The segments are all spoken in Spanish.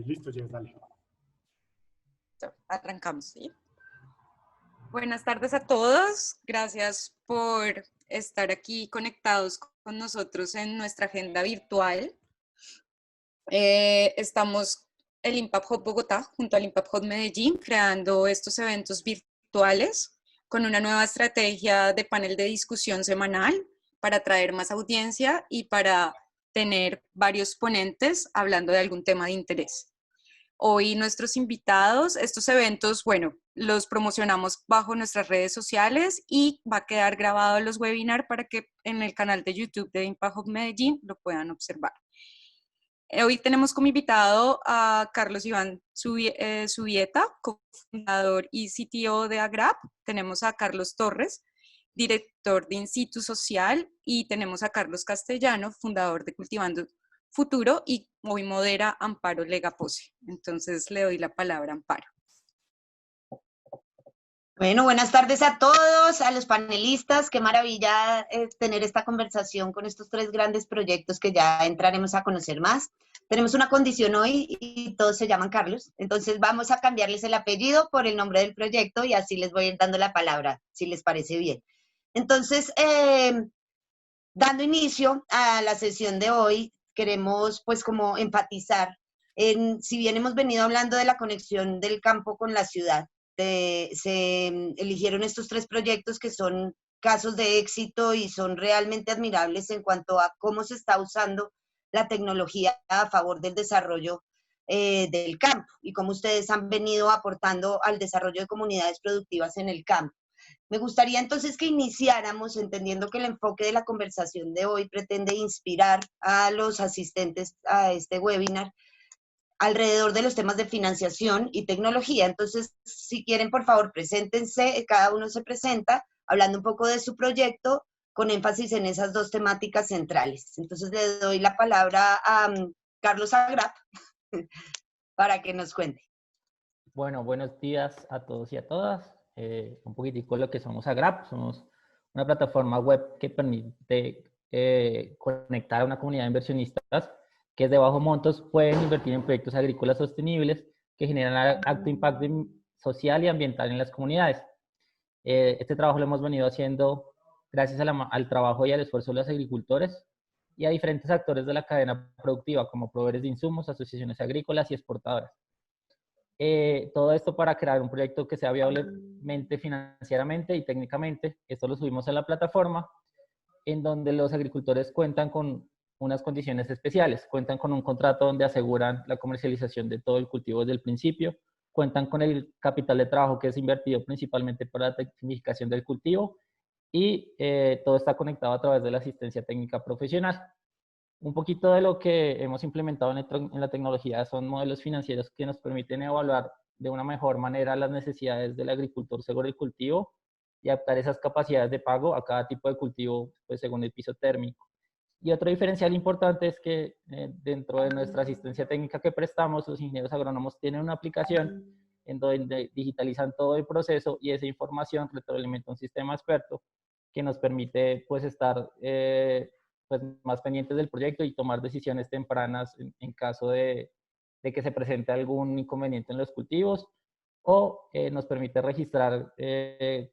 Listo, Jess, dale. Arrancamos, ¿sí? Buenas tardes a todos. Gracias por estar aquí conectados con nosotros en nuestra agenda virtual. Estamos el Impact Hub Bogotá junto al Impact Hub Medellín creando estos eventos virtuales con una nueva estrategia de panel de discusión semanal para atraer más audiencia y para tener varios ponentes hablando de algún tema de interés. Hoy nuestros invitados, estos eventos, bueno, los promocionamos bajo nuestras redes sociales y va a quedar grabado los webinars para que en el canal de YouTube de Impact Hub Medellín lo puedan observar. Hoy tenemos como invitado a Carlos Iván Zubieta, cofundador y CTO de Agrap. Tenemos a Carlos Torres, director de Insitu Social, y tenemos a Carlos Castellano, fundador de Cultivando Futuro, y hoy modera Amparo Legapose. Entonces le doy la palabra a Amparo. Bueno, buenas tardes a todos, a los panelistas. Qué maravilla tener esta conversación con estos tres grandes proyectos que ya entraremos a conocer más. Tenemos una condición hoy y todos se llaman Carlos, entonces vamos a cambiarles el apellido por el nombre del proyecto y así les voy a ir dando la palabra, si les parece bien. Entonces, dando inicio a la sesión de hoy, queremos pues como enfatizar en, si bien hemos venido hablando de la conexión del campo con la ciudad, se eligieron estos tres proyectos que son casos de éxito y son realmente admirables en cuanto a cómo se está usando la tecnología a favor del desarrollo del campo y cómo ustedes han venido aportando al desarrollo de comunidades productivas en el campo. Me gustaría entonces que iniciáramos entendiendo que el enfoque de la conversación de hoy pretende inspirar a los asistentes a este webinar alrededor de los temas de financiación y tecnología. Entonces, si quieren, por favor, preséntense, cada uno se presenta, hablando un poco de su proyecto, con énfasis en esas dos temáticas centrales. Entonces, le doy la palabra a Carlos Agrap para que nos cuente. Bueno, buenos días a todos y a todas. Un poquitico lo que somos Agrap. Somos una plataforma web que permite conectar a una comunidad de inversionistas que de bajo montos pueden invertir en proyectos agrícolas sostenibles que generan alto impacto social y ambiental en las comunidades. Este trabajo lo hemos venido haciendo gracias al trabajo y al esfuerzo de los agricultores y a diferentes actores de la cadena productiva, como proveedores de insumos, asociaciones agrícolas y exportadoras. Todo esto para crear un proyecto que sea viable financieramente y técnicamente. Esto lo subimos a la plataforma, en donde los agricultores cuentan con unas condiciones especiales. Cuentan con un contrato donde aseguran la comercialización de todo el cultivo desde el principio. Cuentan con el capital de trabajo que es invertido principalmente para la tecnificación del cultivo y todo está conectado a través de la asistencia técnica profesional. Un poquito de lo que hemos implementado en la tecnología son modelos financieros que nos permiten evaluar de una mejor manera las necesidades del agricultor según el cultivo y adaptar esas capacidades de pago a cada tipo de cultivo pues, según el piso térmico. Y otro diferencial importante es que dentro de nuestra asistencia técnica que prestamos, los ingenieros agrónomos tienen una aplicación en donde digitalizan todo el proceso y esa información retroalimenta un sistema experto que nos permite pues estar pues, más pendientes del proyecto y tomar decisiones tempranas en caso de que se presente algún inconveniente en los cultivos o nos permite registrar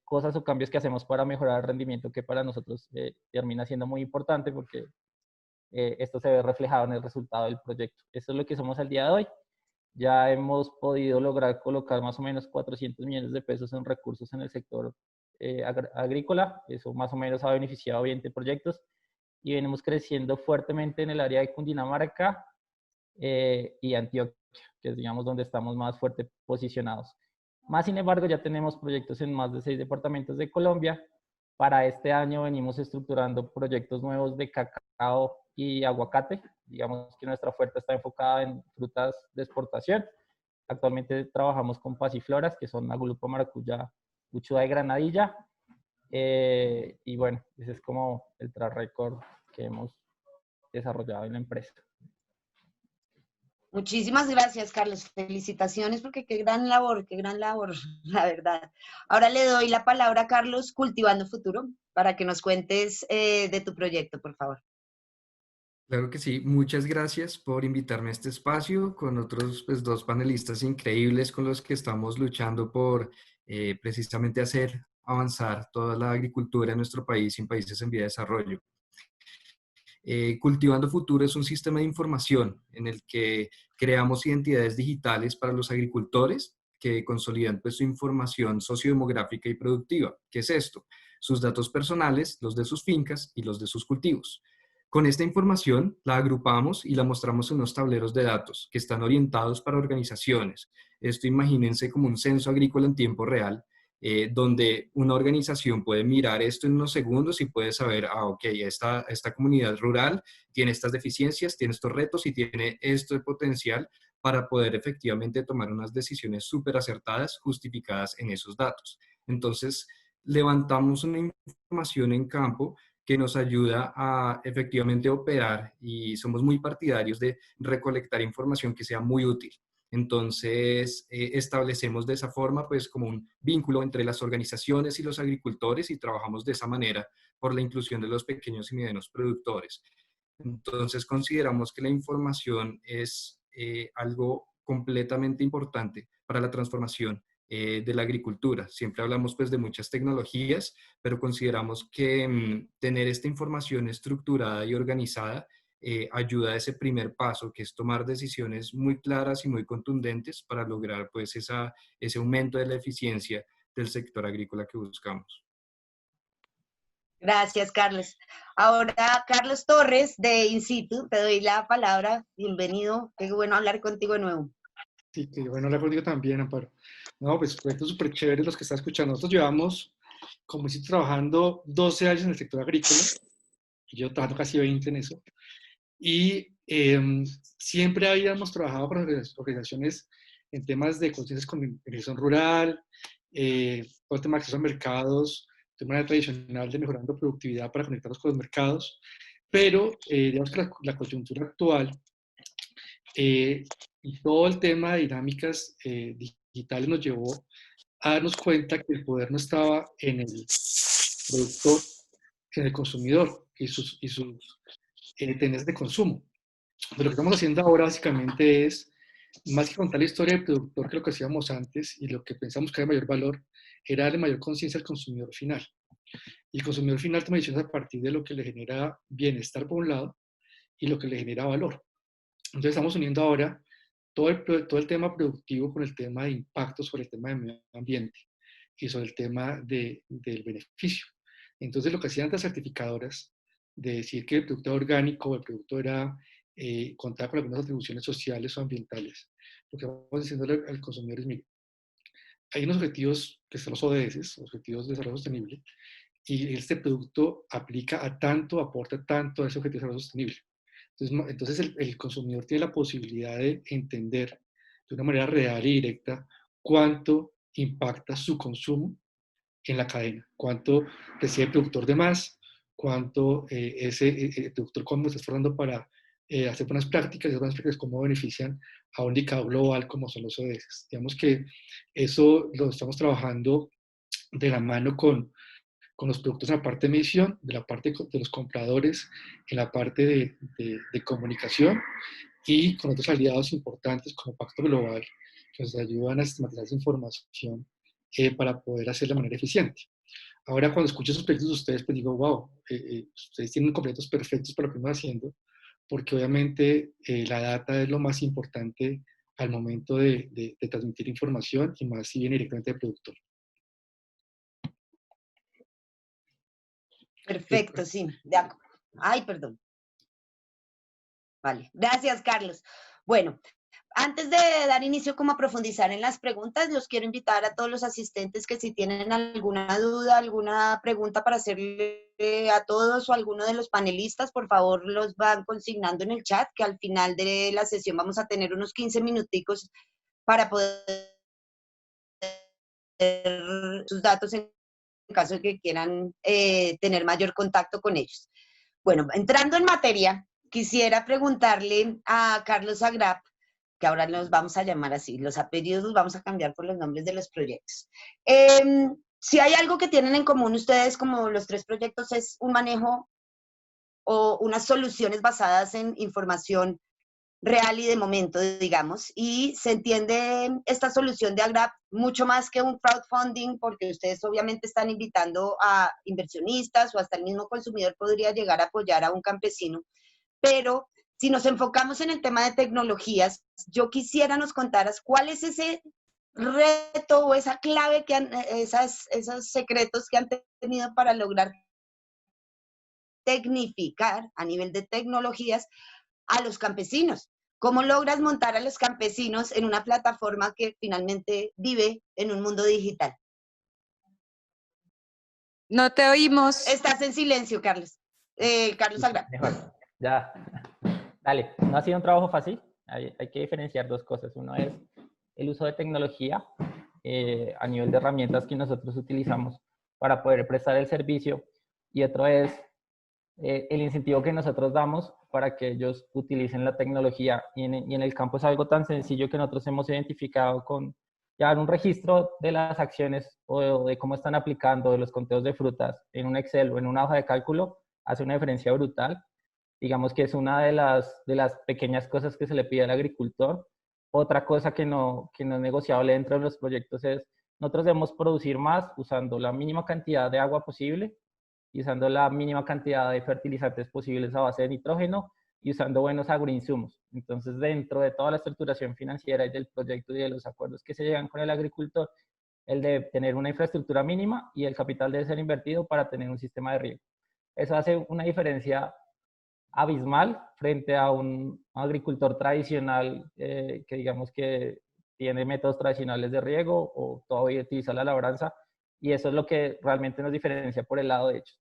cosas o cambios que hacemos para mejorar el rendimiento, que para nosotros termina siendo muy importante porque esto se ve reflejado en el resultado del proyecto. Eso es lo que somos al día de hoy. Ya hemos podido lograr colocar más o menos 400 millones de pesos en recursos en el sector agrícola. Eso más o menos ha beneficiado a 20 proyectos y venimos creciendo fuertemente en el área de Cundinamarca y Antioquia, que es, digamos, donde estamos más fuerte posicionados. Más sin embargo, ya tenemos proyectos en más de 6 departamentos de Colombia. Para este año venimos estructurando proyectos nuevos de cacao y aguacate. Digamos que nuestra oferta está enfocada en frutas de exportación. Actualmente trabajamos con pasifloras, que son agulupa, maracuyá, uchuda y granadilla. Y bueno, ese es como el track record que hemos desarrollado en la empresa. Muchísimas gracias, Carlos. Felicitaciones porque qué gran labor, la verdad. Ahora le doy la palabra a Carlos Cultivando Futuro para que nos cuentes de tu proyecto, por favor. Claro que sí, muchas gracias por invitarme a este espacio con otros pues, dos panelistas increíbles con los que estamos luchando por precisamente hacer avanzar toda la agricultura en nuestro país y en países en vía de desarrollo. Cultivando Futuro es un sistema de información en el que creamos identidades digitales para los agricultores que consolidan pues, su información sociodemográfica y productiva. ¿Qué es esto? Sus datos personales, los de sus fincas y los de sus cultivos. Con esta información la agrupamos y la mostramos en unos tableros de datos que están orientados para organizaciones. Esto imagínense como un censo agrícola en tiempo real, donde una organización puede mirar esto en unos segundos y puede saber, ok, esta comunidad rural tiene estas deficiencias, tiene estos retos y tiene esto de potencial para poder efectivamente tomar unas decisiones súper acertadas, justificadas en esos datos. Entonces, levantamos una información en campo que nos ayuda a efectivamente operar y somos muy partidarios de recolectar información que sea muy útil. Entonces, establecemos de esa forma, pues, como un vínculo entre las organizaciones y los agricultores y trabajamos de esa manera por la inclusión de los pequeños y medianos productores. Entonces, consideramos que la información es algo completamente importante para la transformación de la agricultura. Siempre hablamos, pues, de muchas tecnologías, pero consideramos que tener esta información estructurada y organizada ayuda a ese primer paso, que es tomar decisiones muy claras y muy contundentes para lograr pues ese aumento de la eficiencia del sector agrícola que buscamos. Gracias, Carlos. Ahora, Carlos Torres, de InSitu, te doy la palabra. Bienvenido. Qué bueno hablar contigo de nuevo. Sí, qué bueno hablar contigo también, Amparo. No, pues proyectos súper chéveres los que están escuchando. Nosotros llevamos, como InSitu, trabajando 12 años en el sector agrícola. Yo trabajando casi 20 en eso. Y siempre habíamos trabajado con organizaciones en temas de conciencia con integración rural, todo el tema de acceso a mercados, de manera tradicional de mejorando productividad para conectarnos con los mercados, pero digamos que la coyuntura actual y todo el tema de dinámicas digitales nos llevó a darnos cuenta que el poder no estaba en el productor, en el consumidor y sus tendencias de consumo. Pero lo que estamos haciendo ahora básicamente es, más que contar la historia del productor, que lo que hacíamos antes y lo que pensamos que era mayor valor, era darle mayor conciencia al consumidor final. Y el consumidor final toma decisiones a partir de lo que le genera bienestar por un lado y lo que le genera valor. Entonces estamos uniendo ahora todo el tema productivo con el tema de impacto sobre el tema del medio ambiente y sobre el tema del beneficio. Entonces lo que hacían las certificadoras de decir que el producto era orgánico, el producto era contaba con algunas atribuciones sociales o ambientales. Lo que vamos diciéndole al consumidor es, mire, hay unos objetivos que son los ODS, Objetivos de Desarrollo Sostenible, y este producto aplica a tanto, aporta tanto a ese objetivo de desarrollo sostenible. Entonces el consumidor tiene la posibilidad de entender de una manera real y directa cuánto impacta su consumo en la cadena, cuánto recibe el productor de más, cuánto ese productor como está esforzando para hacer buenas prácticas, y esas buenas prácticas cómo benefician a un indicador global como son los ODS. Digamos que eso lo estamos trabajando de la mano con los productos en la parte de medición, de la parte de los compradores, en la parte de comunicación y con otros aliados importantes como Pacto Global, que nos ayudan a sistematizar esa información para poder hacerla de manera eficiente. Ahora, cuando escucho esos proyectos de ustedes, pues digo, wow, ustedes tienen completos perfectos para lo que estamos haciendo, porque obviamente la data es lo más importante al momento de transmitir información y más si viene directamente del productor. Perfecto, sí. Ay, perdón. Vale, gracias, Carlos. Bueno, antes de dar inicio como a profundizar en las preguntas, los quiero invitar a todos los asistentes que si tienen alguna duda, alguna pregunta para hacerle a todos o a alguno de los panelistas, por favor los van consignando en el chat, que al final de la sesión vamos a tener unos 15 minuticos para poder sus datos en caso de que quieran tener mayor contacto con ellos. Bueno, entrando en materia, quisiera preguntarle a Carlos Agrap, que ahora los vamos a llamar así, los apellidos los vamos a cambiar por los nombres de los proyectos. Si hay algo que tienen en común ustedes como los tres proyectos es un manejo o unas soluciones basadas en información real y de momento, digamos, y se entiende esta solución de Agrap mucho más que un crowdfunding, porque ustedes obviamente están invitando a inversionistas o hasta el mismo consumidor podría llegar a apoyar a un campesino, pero si nos enfocamos en el tema de tecnologías, yo quisiera nos contaras cuál es ese reto o esa clave que han, esos secretos que han tenido para lograr tecnificar a nivel de tecnologías a los campesinos. ¿Cómo logras montar a los campesinos en una plataforma que finalmente vive en un mundo digital? No te oímos. Estás en silencio, Carlos. Carlos Agrap. Mejor, ya. Dale, no ha sido un trabajo fácil. Hay que diferenciar dos cosas. Uno es el uso de tecnología a nivel de herramientas que nosotros utilizamos para poder prestar el servicio, y otro es el incentivo que nosotros damos para que ellos utilicen la tecnología. Y en el campo es algo tan sencillo que nosotros hemos identificado con llevar un registro de las acciones o de cómo están aplicando de los conteos de frutas en un Excel o en una hoja de cálculo, hace una diferencia brutal. Digamos que es una de las pequeñas cosas que se le pide al agricultor. Otra cosa que no es negociable dentro de los proyectos es nosotros debemos producir más usando la mínima cantidad de agua posible y usando la mínima cantidad de fertilizantes posibles a base de nitrógeno y usando buenos agroinsumos. Entonces, dentro de toda la estructuración financiera y del proyecto y de los acuerdos que se llegan con el agricultor, el de tener una infraestructura mínima y el capital debe ser invertido para tener un sistema de riego. Eso hace una diferencia abismal frente a un agricultor tradicional que digamos que tiene métodos tradicionales de riego o todavía utiliza la labranza, y eso es lo que realmente nos diferencia por el lado de ellos.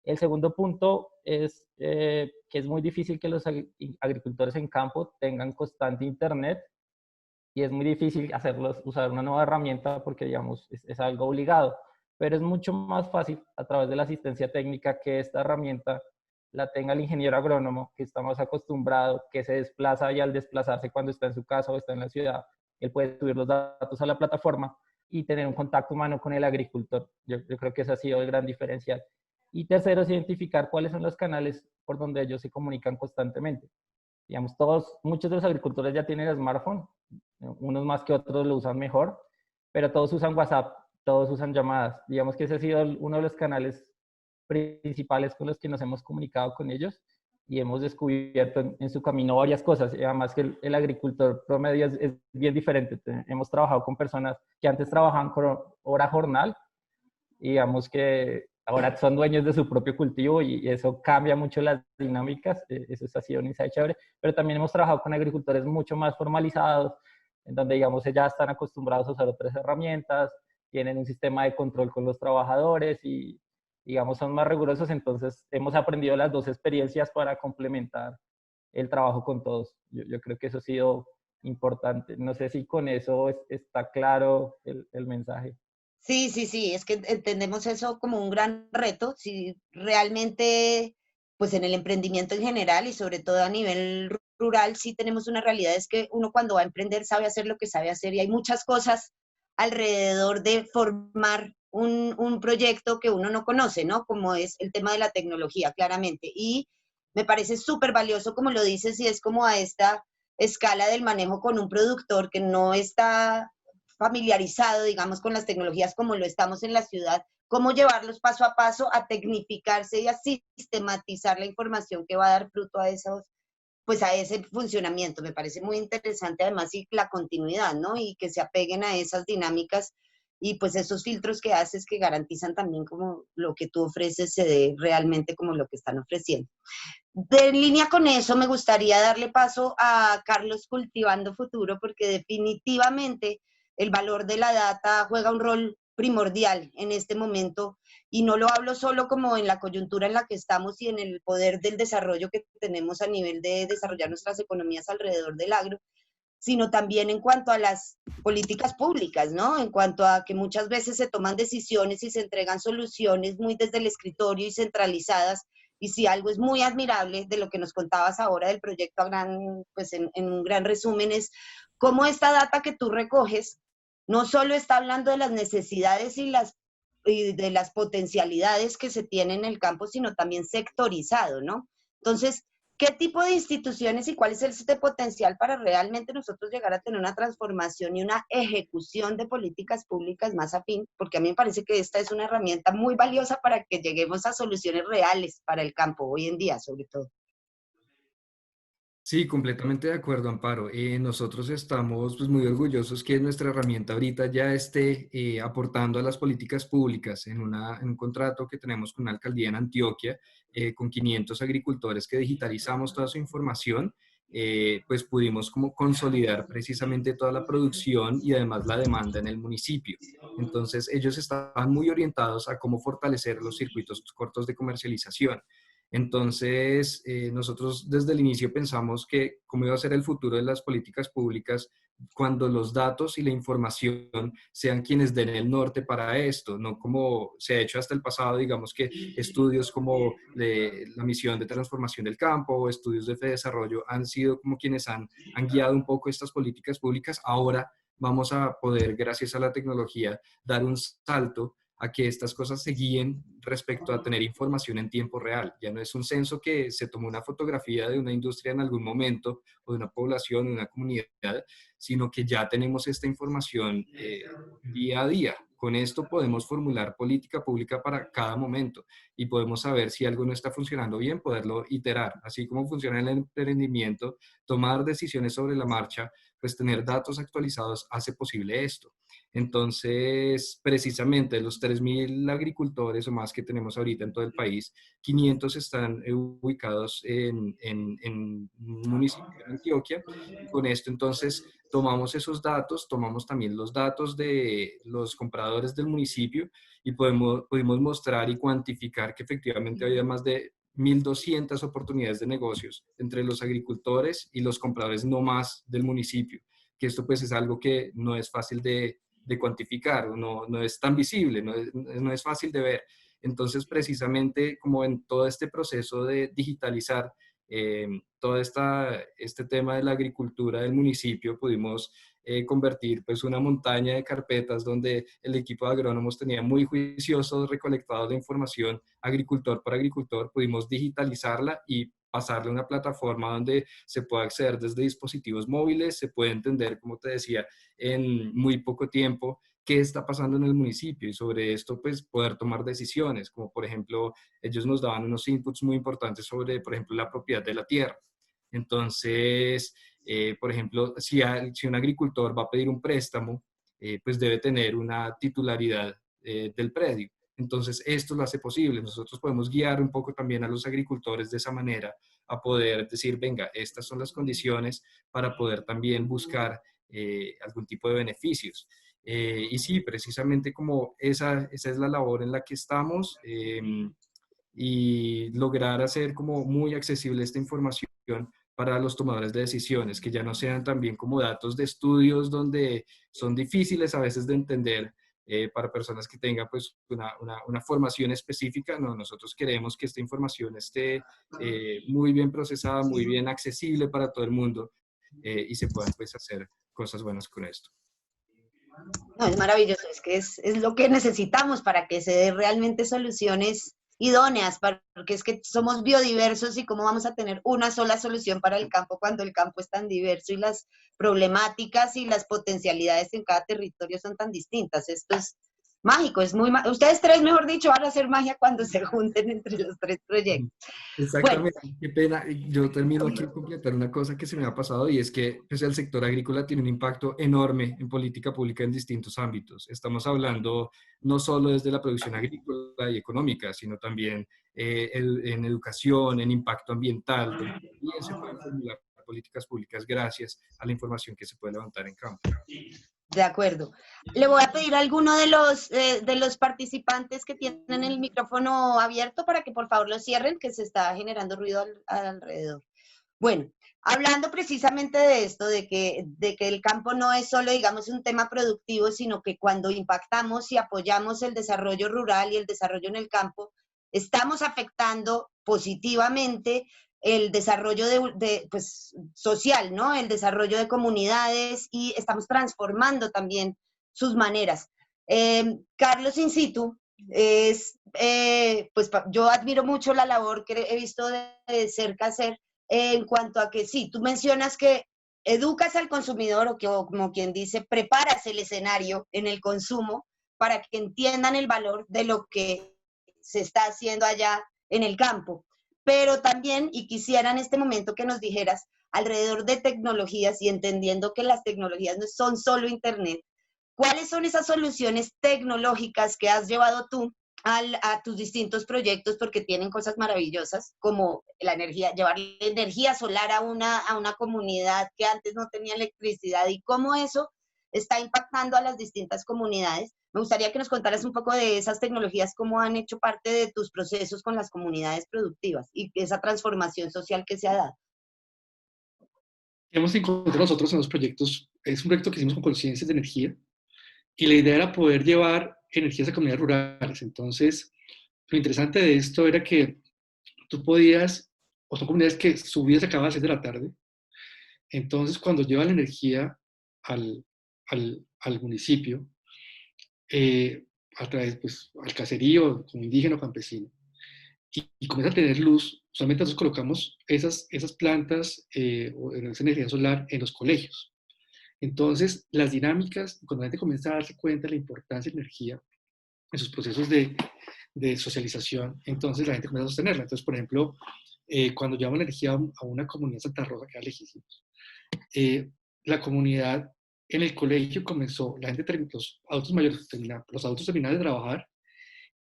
El segundo punto es que es muy difícil que los agricultores en campo tengan constante internet, y es muy difícil hacerlos usar una nueva herramienta porque, digamos, es algo obligado, pero es mucho más fácil a través de la asistencia técnica que esta herramienta la tenga el ingeniero agrónomo, que está más acostumbrado, que se desplaza, y al desplazarse cuando está en su casa o está en la ciudad, él puede subir los datos a la plataforma y tener un contacto humano con el agricultor. Yo creo que ese ha sido el gran diferencial. Y tercero es identificar cuáles son los canales por donde ellos se comunican constantemente. Digamos, muchos de los agricultores ya tienen smartphone, unos más que otros lo usan mejor, pero todos usan WhatsApp, todos usan llamadas. Digamos que ese ha sido uno de los canales principales con los que nos hemos comunicado con ellos, y hemos descubierto en su camino varias cosas. Y además que el agricultor promedio es bien diferente. Hemos trabajado con personas que antes trabajaban con hora jornal, y digamos que ahora son dueños de su propio cultivo, y eso cambia mucho las dinámicas. Eso ha sido un insight chévere. Pero también hemos trabajado con agricultores mucho más formalizados, en donde, digamos, ya están acostumbrados a usar otras herramientas, tienen un sistema de control con los trabajadores y, digamos, son más rigurosos. Entonces, hemos aprendido las dos experiencias para complementar el trabajo con todos. Yo creo que eso ha sido importante. No sé si con eso está claro el mensaje. Sí, sí, sí, es que entendemos eso como un gran reto. Si realmente, pues en el emprendimiento en general y sobre todo a nivel rural, sí tenemos una realidad, es que uno cuando va a emprender sabe hacer lo que sabe hacer, y hay muchas cosas alrededor de formar un proyecto que uno no conoce, ¿no? Como es el tema de la tecnología, claramente. Y me parece súper valioso, como lo dices, y es como a esta escala del manejo con un productor que no está familiarizado, digamos, con las tecnologías como lo estamos en la ciudad, cómo llevarlos paso a paso a tecnificarse y a sistematizar la información que va a dar fruto a esos, pues a ese funcionamiento. Me parece muy interesante además, y la continuidad, ¿no? Y que se apeguen a esas dinámicas y pues esos filtros que haces que garantizan también como lo que tú ofreces se dé realmente como lo que están ofreciendo. De línea con eso, me gustaría darle paso a Carlos Cultivando Futuro, porque definitivamente el valor de la data juega un rol primordial en este momento, y no lo hablo solo como en la coyuntura en la que estamos y en el poder del desarrollo que tenemos a nivel de desarrollar nuestras economías alrededor del agro, sino también en cuanto a las políticas públicas, ¿no? En cuanto a que muchas veces se toman decisiones y se entregan soluciones muy desde el escritorio y centralizadas. Y si algo es muy admirable de lo que nos contabas ahora del proyecto pues en un gran resumen, es cómo esta data que tú recoges no solo está hablando de las necesidades y de las potencialidades que se tienen en el campo, sino también sectorizado, ¿no? Entonces, ¿qué tipo de instituciones y cuál es este potencial para realmente nosotros llegar a tener una transformación y una ejecución de políticas públicas más afín? Porque a mí me parece que esta es una herramienta muy valiosa para que lleguemos a soluciones reales para el campo, hoy en día sobre todo. Sí, completamente de acuerdo, Amparo. Nosotros estamos pues, muy orgullosos que nuestra herramienta ahorita ya esté aportando a las políticas públicas en un contrato que tenemos con una alcaldía en Antioquia, con 500 agricultores que digitalizamos toda su información, pues pudimos como consolidar precisamente toda la producción y además la demanda en el municipio. Entonces, ellos estaban muy orientados a cómo fortalecer los circuitos cortos de comercialización. Entonces, nosotros desde el inicio pensamos que cómo iba a ser el futuro de las políticas públicas cuando los datos y la información sean quienes den el norte para esto, no como se ha hecho hasta el pasado, digamos que estudios como la misión de transformación del campo o estudios de desarrollo han sido como quienes han guiado un poco estas políticas públicas. Ahora vamos a poder, gracias a la tecnología, dar un salto a que estas cosas se guíen respecto a tener información en tiempo real. Ya no es un censo que se tomó una fotografía de una industria en algún momento o de una población, de una comunidad, sino que ya tenemos esta información día a día. Con esto podemos formular política pública para cada momento y podemos saber si algo no está funcionando bien, poderlo iterar. Así como funciona el emprendimiento, tomar decisiones sobre la marcha, pues tener datos actualizados hace posible esto. Entonces, precisamente los 3.000 agricultores o más que tenemos ahorita en todo el país, 500 están ubicados en un municipio de Antioquia. Y con esto, entonces, tomamos esos datos, tomamos también los datos de los compradores del municipio y pudimos mostrar y cuantificar que efectivamente había más de 1.200 oportunidades de negocios entre los agricultores y los compradores no más del municipio, que esto pues es algo que no es fácil de cuantificar, no es tan visible, no es fácil de ver. Entonces, precisamente como en todo este proceso de digitalizar todo este tema de la agricultura del municipio, pudimos convertir pues una montaña de carpetas donde el equipo de agrónomos tenía muy juiciosos recolectados la información agricultor por agricultor, pudimos digitalizarla y pasarle a una plataforma donde se puede acceder desde dispositivos móviles, se puede entender, como te decía, en muy poco tiempo qué está pasando en el municipio y sobre esto pues poder tomar decisiones, como por ejemplo ellos nos daban unos inputs muy importantes sobre, por ejemplo, la propiedad de la tierra. Entonces, por ejemplo, si un agricultor va a pedir un préstamo, pues debe tener una titularidad del predio. Entonces, esto lo hace posible. Nosotros podemos guiar un poco también a los agricultores de esa manera a poder decir, venga, estas son las condiciones para poder también buscar algún tipo de beneficios. Y sí, precisamente como esa es la labor en la que estamos y lograr hacer como muy accesible esta información para los tomadores de decisiones, que ya no sean también como datos de estudios donde son difíciles a veces de entender para personas que tengan pues una formación específica. No, nosotros queremos que esta información esté muy bien procesada, muy bien accesible para todo el mundo y se puedan pues hacer cosas buenas con esto. No, es maravilloso, es que es lo que necesitamos para que se den realmente soluciones idóneas, porque es que somos biodiversos y cómo vamos a tener una sola solución para el campo cuando el campo es tan diverso y las problemáticas y las potencialidades en cada territorio son tan distintas. Esto es mágico, es muy ustedes tres, mejor dicho, van a hacer magia cuando se junten entre los tres proyectos. Exactamente, bueno, qué pena. Yo termino aquí de completar una cosa que se me ha pasado y es que pues, el sector agrícola tiene un impacto enorme en política pública en distintos ámbitos. Estamos hablando no solo desde la producción agrícola y económica, sino también en educación, en impacto ambiental, donde también se pueden formular políticas públicas gracias a la información que se puede levantar en campo. De acuerdo. Le voy a pedir a alguno de los participantes que tienen el micrófono abierto para que por favor lo cierren, que se está generando ruido alrededor. Bueno, hablando precisamente de esto, de que el campo no es solo, digamos, un tema productivo, sino que cuando impactamos y apoyamos el desarrollo rural y el desarrollo en el campo, estamos afectando positivamente el desarrollo pues, social, ¿no? El desarrollo de comunidades y estamos transformando también sus maneras. Carlos In Situ pues yo admiro mucho la labor que he visto de cerca hacer en cuanto a que sí, tú mencionas que educas al consumidor o como quien dice, preparas el escenario en el consumo para que entiendan el valor de lo que se está haciendo allá en el campo. Pero también, y quisiera en este momento que nos dijeras, alrededor de tecnologías y entendiendo que las tecnologías no son solo Internet, ¿cuáles son esas soluciones tecnológicas que has llevado tú a tus distintos proyectos? Porque tienen cosas maravillosas, como la energía, llevar energía solar a una comunidad que antes no tenía electricidad, y cómo eso está impactando a las distintas comunidades. Me gustaría que nos contaras un poco de esas tecnologías, cómo han hecho parte de tus procesos con las comunidades productivas y esa transformación social que se ha dado. Hemos encontrado nosotros en los proyectos, es un proyecto que hicimos con Conciencias de Energía, y la idea era poder llevar energías a comunidades rurales. Entonces, lo interesante de esto era que tú podías, o son comunidades que su vida se acaba a las 6 de la tarde, entonces cuando llevan la energía al municipio, a través, pues, al caserío, como indígena o campesino, y comienza a tener luz, solamente nosotros colocamos esas plantas o esa energía solar en los colegios. Entonces, las dinámicas, cuando la gente comienza a darse cuenta de la importancia de la energía en sus procesos de socialización, entonces la gente comienza a sostenerla. Entonces, por ejemplo, cuando llevamos la energía a una comunidad Santa Rosa, que era lejísimos, la comunidad en el colegio comenzó, la gente, los adultos mayores, los adultos terminaban de trabajar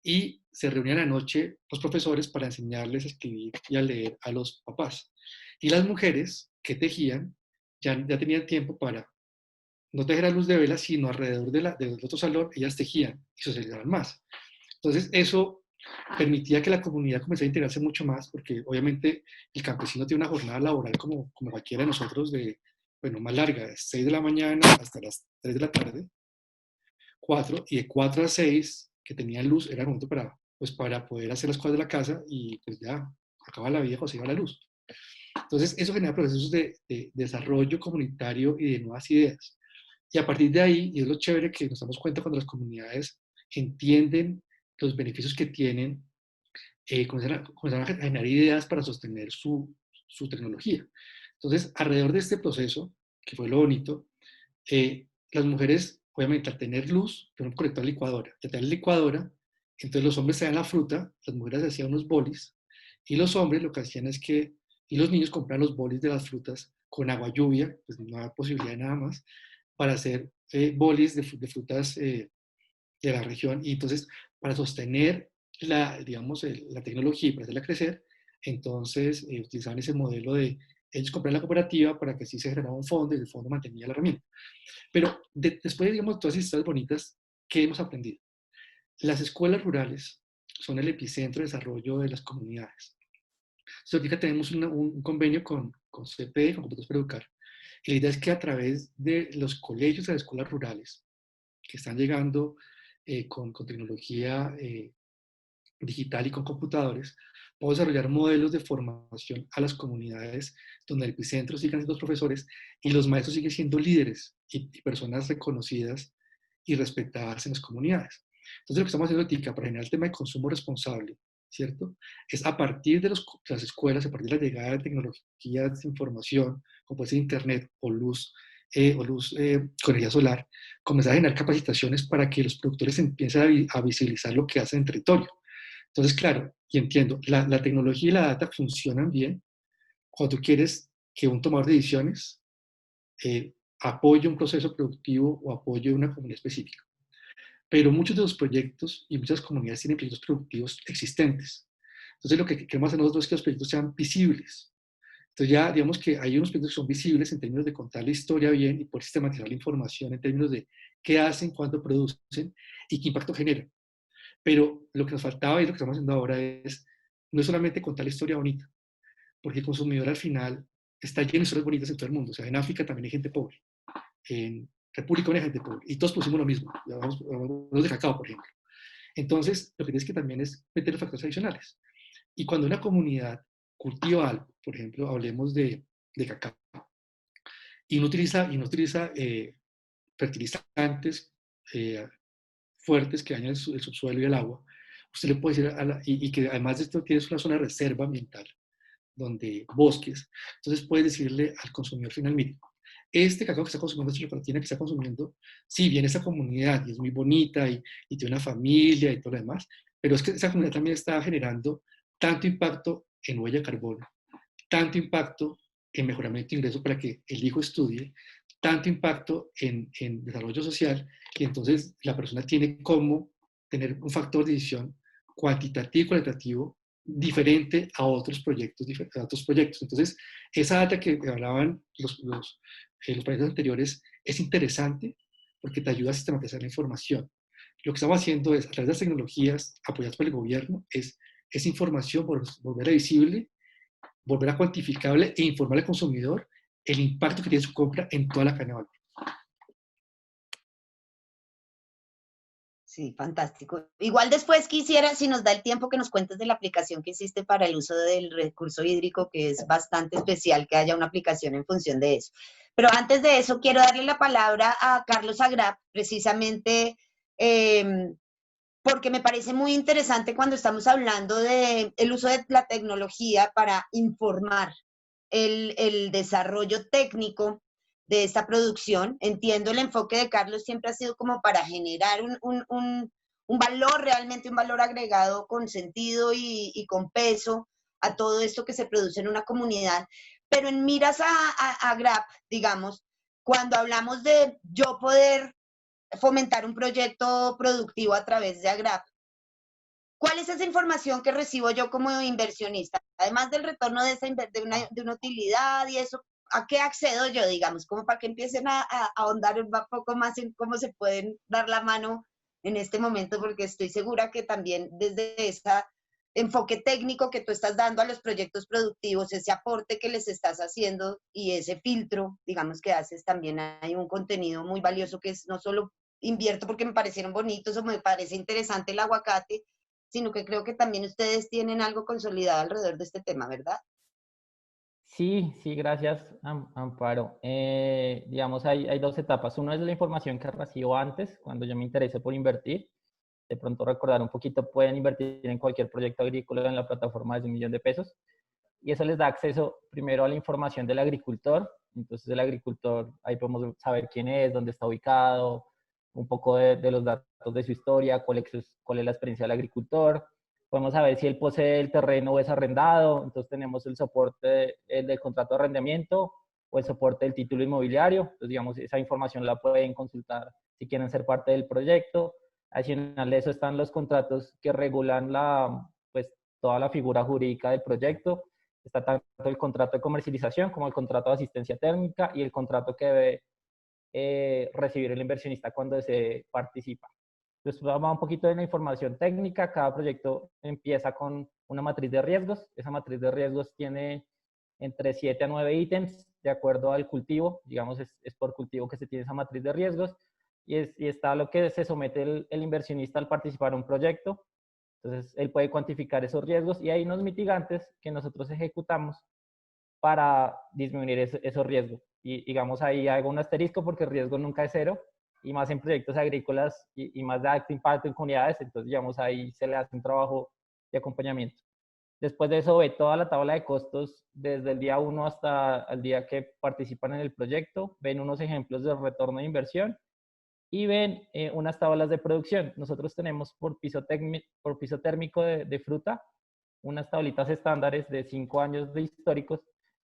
y se reunían anoche los profesores para enseñarles a escribir y a leer a los papás. Y las mujeres que tejían ya tenían tiempo para no tejer a luz de vela, sino alrededor del otro salón, ellas tejían y socializaban más. Entonces, eso permitía que la comunidad comenzara a integrarse mucho más, porque obviamente el campesino tiene una jornada laboral como cualquiera de nosotros, bueno, más larga, de 6 de la mañana hasta las 3 de la tarde, 4, y de 4 a 6, que tenían luz, era el momento para poder hacer las cosas de la casa y pues ya, acaba la vida cuando se iba la luz. Entonces, eso genera procesos de desarrollo comunitario y de nuevas ideas. Y a partir de ahí, y es lo chévere que nos damos cuenta cuando las comunidades entienden los beneficios que tienen, comenzaron a generar ideas para sostener su tecnología. Entonces, alrededor de este proceso, que fue lo bonito, las mujeres, obviamente, al tener luz, fueron conectadas a la licuadora. Y al tener la licuadora, entonces los hombres traían la fruta, las mujeres hacían unos bolis, y los hombres lo que hacían es que, y los niños compraban los bolis de las frutas con agua lluvia, pues no había posibilidad de nada más, para hacer bolis de frutas de la región. Y entonces, para sostener digamos, la tecnología y para hacerla crecer, entonces utilizaban ese modelo de ellos comprar la cooperativa para que así se generaba un fondo y el fondo mantenía la herramienta. Pero después, digamos, todas esas historias bonitas, ¿qué hemos aprendido? Las escuelas rurales son el epicentro de desarrollo de las comunidades. Entonces, ahorita tenemos un convenio con CPE, con Computados para Educar, y la idea es que a través de los colegios y las escuelas rurales que están llegando con tecnología digital y con computadores, podemos desarrollar modelos de formación a las comunidades donde el epicentro sigan siendo los profesores y los maestros siguen siendo líderes y personas reconocidas y respetadas en las comunidades. Entonces, lo que estamos haciendo ahorita para generar el tema de consumo responsable, ¿cierto? Es a partir de las escuelas, a partir de la llegada de tecnologías de información, como puede ser Internet o luz con energía solar, comenzar a generar capacitaciones para que los productores empiecen a visibilizar lo que hacen en territorio. Entonces, claro, y entiendo, la tecnología y la data funcionan bien cuando tú quieres que un tomador de decisiones apoye un proceso productivo o apoye una comunidad específica. Pero muchos de los proyectos y muchas comunidades tienen proyectos productivos existentes. Entonces, lo que queremos hacer nosotros es que los proyectos sean visibles. Entonces, ya digamos que hay unos proyectos que son visibles en términos de contar la historia bien y poder sistematizar la información en términos de qué hacen, cuánto producen y qué impacto generan. Pero lo que nos faltaba y lo que estamos haciendo ahora es no es solamente contar la historia bonita, porque el consumidor al final está lleno de historias bonitas en todo el mundo. O sea, en África también hay gente pobre, en República Dominicana hay gente pobre, y todos pusimos lo mismo, los de cacao, por ejemplo. Entonces, lo que tienes que también es meter los factores adicionales. Y cuando una comunidad cultiva algo, por ejemplo, hablemos de cacao, y no utiliza fertilizantes fuertes que dañan el subsuelo y el agua, usted le puede decir, y que además de esto tienes una zona de reserva ambiental, donde bosques, entonces puedes decirle al consumidor final, mire, este cacao que está consumiendo, esta chocolatina que está consumiendo, sí, viene esa comunidad y es muy bonita y tiene una familia y todo lo demás, pero es que esa comunidad también está generando tanto impacto en huella de carbono, tanto impacto en mejoramiento de ingresos para que el hijo estudie, tanto impacto en desarrollo social, y entonces la persona tiene cómo tener un factor de decisión cuantitativo y cualitativo diferente a otros proyectos. Entonces, esa data que hablaban los países anteriores es interesante porque te ayuda a sistematizar la información. Lo que estamos haciendo es, a través de las tecnologías apoyadas por el gobierno, es esa información volver a visible, volver a cuantificable e informar al consumidor el impacto que tiene su compra en toda la cadena de valor. Sí, fantástico. Igual después quisiera, si nos da el tiempo, que nos cuentes de la aplicación que hiciste para el uso del recurso hídrico, que es bastante especial que haya una aplicación en función de eso. Pero antes de eso, quiero darle la palabra a Carlos Agrap, precisamente porque me parece muy interesante cuando estamos hablando del uso de la tecnología para informar el desarrollo técnico de esta producción. Entiendo el enfoque de Carlos siempre ha sido como para generar un valor, realmente un valor agregado con sentido y con peso a todo esto que se produce en una comunidad. Pero en miras a GRAP, digamos, cuando hablamos de yo poder fomentar un proyecto productivo a través de AGRAP, ¿cuál es esa información que recibo yo como inversionista? Además del retorno de una utilidad y eso, ¿a qué accedo yo, digamos? Como para que empiecen a ahondar un poco más en cómo se pueden dar la mano en este momento, porque estoy segura que también desde ese enfoque técnico que tú estás dando a los proyectos productivos, ese aporte que les estás haciendo y ese filtro, digamos, que haces, también hay un contenido muy valioso que es no solo invierto porque me parecieron bonitos o me parece interesante el aguacate, sino que creo que también ustedes tienen algo consolidado alrededor de este tema, ¿verdad? Sí, sí, gracias, Amparo. Digamos, hay dos etapas. Una es la información que recibo antes, cuando yo me interesé por invertir. De pronto recordar un poquito, pueden invertir en cualquier proyecto agrícola en la plataforma de $1.000.000. Y eso les da acceso primero a la información del agricultor. Entonces el agricultor, ahí podemos saber quién es, dónde está ubicado, un poco de los datos de su historia, cuál es la experiencia del agricultor. Podemos saber si él posee el terreno o es arrendado. Entonces tenemos el soporte del contrato de arrendamiento o el soporte del título inmobiliario. Entonces, digamos, esa información la pueden consultar si quieren ser parte del proyecto. Adicional de eso están los contratos que regulan pues, toda la figura jurídica del proyecto. Está tanto el contrato de comercialización como el contrato de asistencia técnica y el contrato que debe recibir el inversionista cuando se participa. Entonces, vamos a un poquito de la información técnica. Cada proyecto empieza con una matriz de riesgos. Esa matriz de riesgos tiene entre 7 a 9 ítems de acuerdo al cultivo. Digamos, es por cultivo que se tiene esa matriz de riesgos. Y está lo que se somete el inversionista al participar en un proyecto. Entonces, él puede cuantificar esos riesgos y hay unos mitigantes que nosotros ejecutamos para disminuir esos riesgos. Y digamos, ahí hago un asterisco porque el riesgo nunca es cero, y más en proyectos agrícolas y más de alto impacto en comunidades. Entonces, digamos, ahí se le hace un trabajo de acompañamiento. Después de eso, ve toda la tabla de costos desde el día 1 hasta el día que participan en el proyecto. Ven unos ejemplos de retorno de inversión y ven unas tablas de producción. Nosotros tenemos por piso térmico de fruta unas tablitas estándares de 5 años de históricos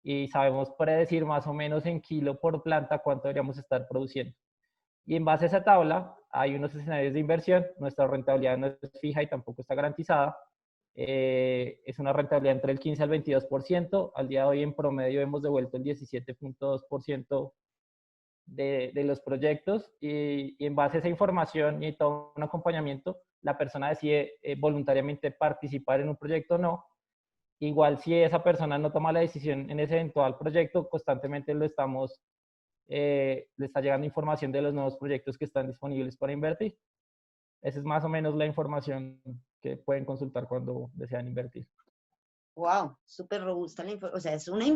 y sabemos predecir más o menos en kilo por planta cuánto deberíamos estar produciendo. Y en base a esa tabla hay unos escenarios de inversión. Nuestra rentabilidad no es fija y tampoco está garantizada. Es una rentabilidad entre el 15 al 22%. Al día de hoy en promedio hemos devuelto el 17.2% de los proyectos y en base a esa información y todo un acompañamiento, la persona decide voluntariamente participar en un proyecto o no. Igual si esa persona no toma la decisión en ese eventual proyecto, constantemente le está llegando información de los nuevos proyectos que están disponibles para invertir. Esa es más o menos la información que pueden consultar cuando desean invertir. Wow, súper robusta la información. O sea, es una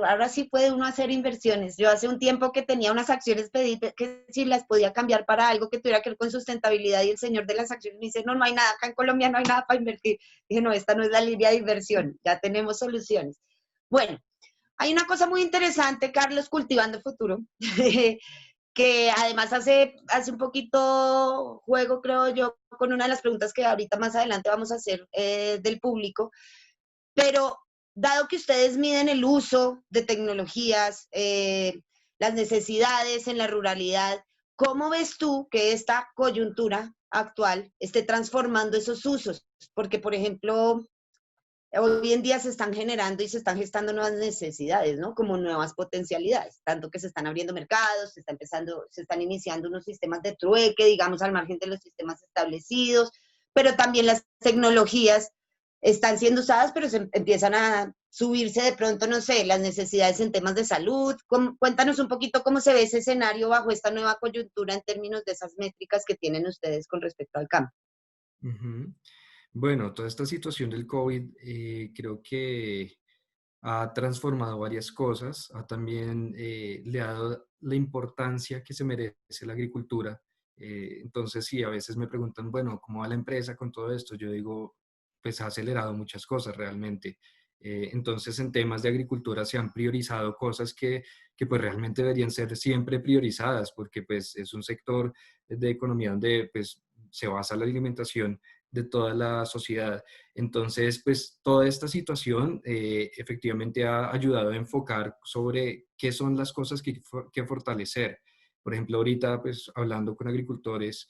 ahora sí puede uno hacer inversiones. Yo hace un tiempo que tenía unas acciones, pedí que si las podía cambiar para algo que tuviera que ver con sustentabilidad y el señor de las acciones me dice, no, no hay nada, acá en Colombia no hay nada para invertir. Dije, no, esta no es la línea de inversión, ya tenemos soluciones. Bueno, hay una cosa muy interesante, Carlos, cultivando el futuro, que además hace un poquito juego, creo yo, con una de las preguntas que ahorita más adelante vamos a hacer del público, pero dado que ustedes miden el uso de tecnologías, las necesidades en la ruralidad, ¿cómo ves tú que esta coyuntura actual esté transformando esos usos? Porque, por ejemplo, hoy en día se están generando y se están gestando nuevas necesidades, ¿no? Como nuevas potencialidades, tanto que se están abriendo mercados, se están iniciando unos sistemas de trueque, digamos, al margen de los sistemas establecidos, pero también las tecnologías están siendo usadas, pero se empiezan a subirse de pronto, no sé, las necesidades en temas de salud. Cuéntanos un poquito cómo se ve ese escenario bajo esta nueva coyuntura en términos de esas métricas que tienen ustedes con respecto al campo. Ujú. Bueno, toda esta situación del COVID creo que ha transformado varias cosas, también le ha dado la importancia que se merece la agricultura. Entonces, sí, a veces me preguntan, bueno, ¿cómo va la empresa con todo esto? Yo digo, pues ha acelerado muchas cosas realmente. Entonces, en temas de agricultura se han priorizado cosas que pues realmente deberían ser siempre priorizadas, porque pues es un sector de economía donde pues se basa la alimentación de toda la sociedad. Entonces, pues toda esta situación efectivamente ha ayudado a enfocar sobre qué son las cosas que fortalecer. Por ejemplo, ahorita, pues hablando con agricultores,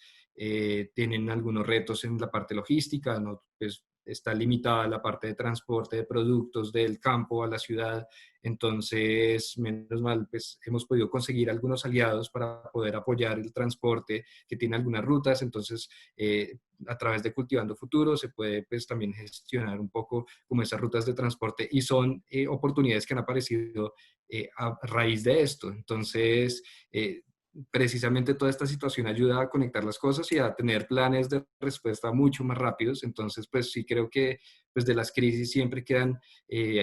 tienen algunos retos en la parte logística, ¿no? Pues está limitada la parte de transporte de productos del campo a la ciudad. Entonces, menos mal, pues hemos podido conseguir algunos aliados para poder apoyar el transporte que tiene algunas rutas. Entonces, a través de Cultivando Futuro se puede pues también gestionar un poco como esas rutas de transporte y son oportunidades que han aparecido a raíz de esto. Entonces, precisamente toda esta situación ayuda a conectar las cosas y a tener planes de respuesta mucho más rápidos. Entonces, pues sí creo que pues de las crisis siempre quedan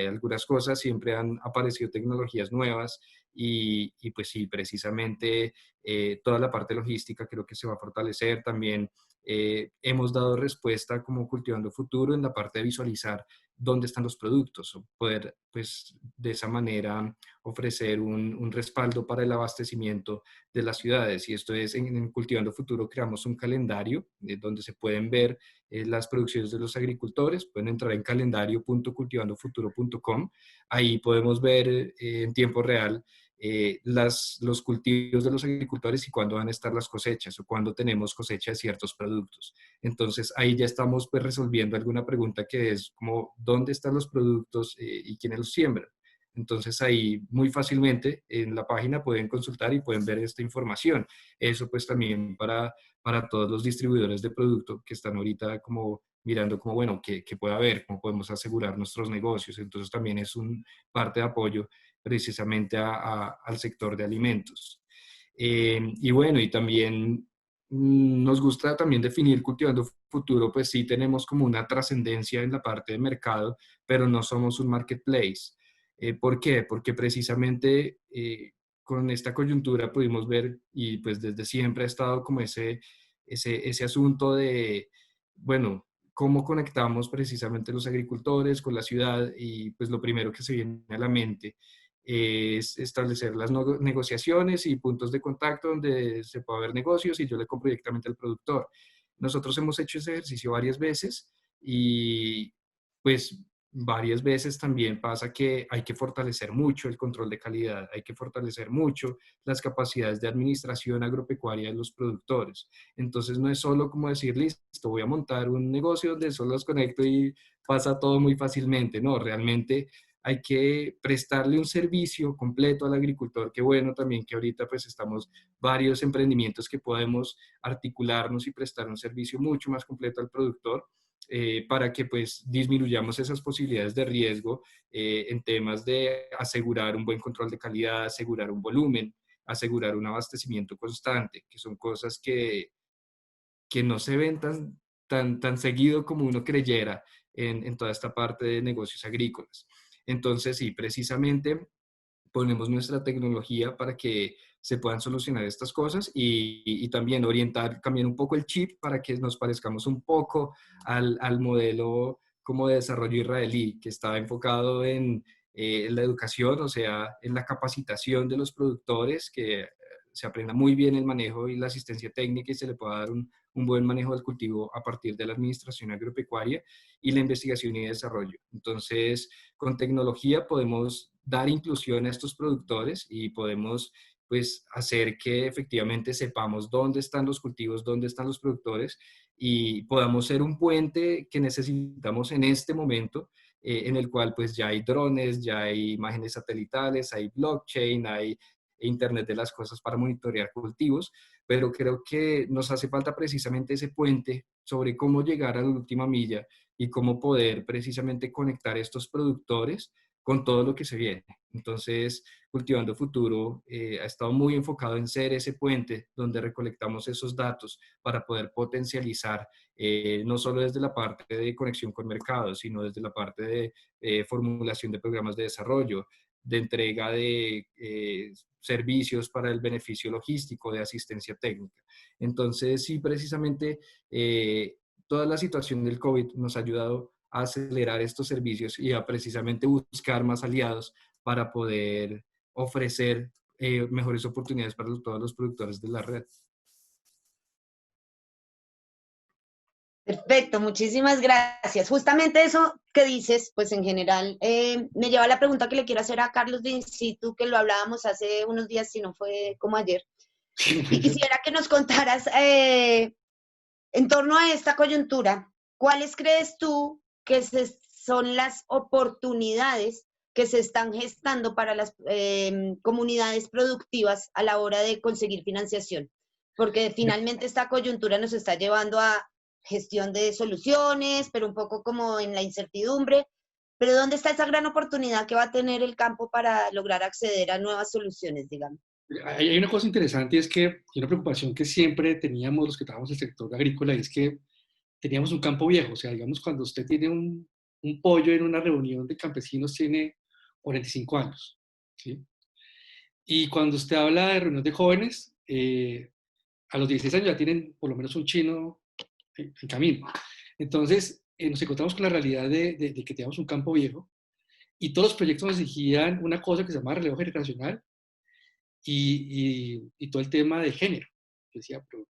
algunas cosas, siempre han aparecido tecnologías nuevas y pues sí, precisamente toda la parte logística creo que se va a fortalecer también. Hemos dado respuesta como Cultivando Futuro en la parte de visualizar dónde están los productos, o poder pues de esa manera ofrecer un respaldo para el abastecimiento de las ciudades. Y esto es en Cultivando Futuro creamos un calendario donde se pueden ver las producciones de los agricultores, pueden entrar en calendario.cultivandofuturo.com, ahí podemos ver en tiempo real los cultivos de los agricultores y cuándo van a estar las cosechas o cuándo tenemos cosecha de ciertos productos. Entonces ahí ya estamos pues resolviendo alguna pregunta que es como dónde están los productos y quiénes los siembran. Entonces ahí muy fácilmente en la página pueden consultar y pueden ver esta información. Eso pues también para todos los distribuidores de producto que están ahorita como mirando como, bueno, qué puede haber, cómo podemos asegurar nuestros negocios. Entonces también es un parte de apoyo precisamente al sector de alimentos. Y bueno, y también nos gusta también definir Cultivando Futuro, pues sí tenemos como una trascendencia en la parte de mercado, pero no somos un marketplace. ¿Por qué? Porque precisamente con esta coyuntura pudimos ver, y pues desde siempre ha estado como ese asunto de, bueno, cómo conectamos precisamente los agricultores con la ciudad y pues lo primero que se viene a la mente es establecer las negociaciones y puntos de contacto donde se pueda ver negocios y yo le compro directamente al productor. Nosotros hemos hecho ese ejercicio varias veces y pues varias veces también pasa que hay que fortalecer mucho el control de calidad, hay que fortalecer mucho las capacidades de administración agropecuaria de los productores. Entonces no es solo como decir, listo, voy a montar un negocio donde solo los conecto y pasa todo muy fácilmente. No, realmente hay que prestarle un servicio completo al agricultor. Qué bueno también que ahorita pues estamos varios emprendimientos que podemos articularnos y prestar un servicio mucho más completo al productor. Para que pues disminuyamos esas posibilidades de riesgo en temas de asegurar un buen control de calidad, asegurar un volumen, asegurar un abastecimiento constante, que son cosas que no se ven tan seguido como uno creyera. en toda esta parte de negocios agrícolas. Entonces, sí, precisamente ponemos nuestra tecnología para que se puedan solucionar estas cosas y también orientar, cambiar un poco el chip para que nos parezcamos un poco al modelo como de desarrollo israelí, que está enfocado en la educación, o sea, en la capacitación de los productores, que se aprenda muy bien el manejo y la asistencia técnica y se le pueda dar un buen manejo del cultivo a partir de la administración agropecuaria y la investigación y desarrollo. Entonces, con tecnología podemos dar inclusión a estos productores y podemos pues hacer que efectivamente sepamos dónde están los cultivos, dónde están los productores y podamos ser un puente que necesitamos en este momento, en el cual pues ya hay drones, ya hay imágenes satelitales, hay blockchain, hay Internet de las cosas para monitorear cultivos, pero creo que nos hace falta precisamente ese puente sobre cómo llegar a la última milla y cómo poder precisamente conectar estos productores con todo lo que se viene. Entonces, Cultivando Futuro ha estado muy enfocado en ser ese puente donde recolectamos esos datos para poder potencializar, no solo desde la parte de conexión con mercados, sino desde la parte de formulación de programas de desarrollo, de entrega de servicios para el beneficio logístico, de asistencia técnica. Entonces, sí, precisamente toda la situación del COVID nos ha ayudado a acelerar estos servicios y a precisamente buscar más aliados para poder ofrecer mejores oportunidades para todos los productores de la red. Perfecto, muchísimas gracias. Justamente eso que dices, pues en general, me lleva a la pregunta que le quiero hacer a Carlos de Insitu, que lo hablábamos hace unos días, si no fue como ayer. Y quisiera que nos contaras, en torno a esta coyuntura, ¿cuáles crees tú que son las oportunidades que se están gestando para las comunidades productivas a la hora de conseguir financiación? Porque finalmente esta coyuntura nos está llevando a gestión de soluciones, pero un poco como en la incertidumbre. Pero ¿dónde está esa gran oportunidad que va a tener el campo para lograr acceder a nuevas soluciones, digamos? Hay una cosa interesante, es que hay una preocupación que siempre teníamos los que trabajamos en el sector agrícola, es que teníamos un campo viejo. O sea, digamos, cuando usted tiene un pollo en una reunión de campesinos, tiene 45 años, ¿sí? Y cuando usted habla de reunión de jóvenes, a los 16 años ya tienen por lo menos un chino en camino. Entonces, nos encontramos con la realidad de que teníamos un campo viejo y todos los proyectos nos exigían una cosa que se llama relevo generacional y todo el tema de género. Yo decía, pero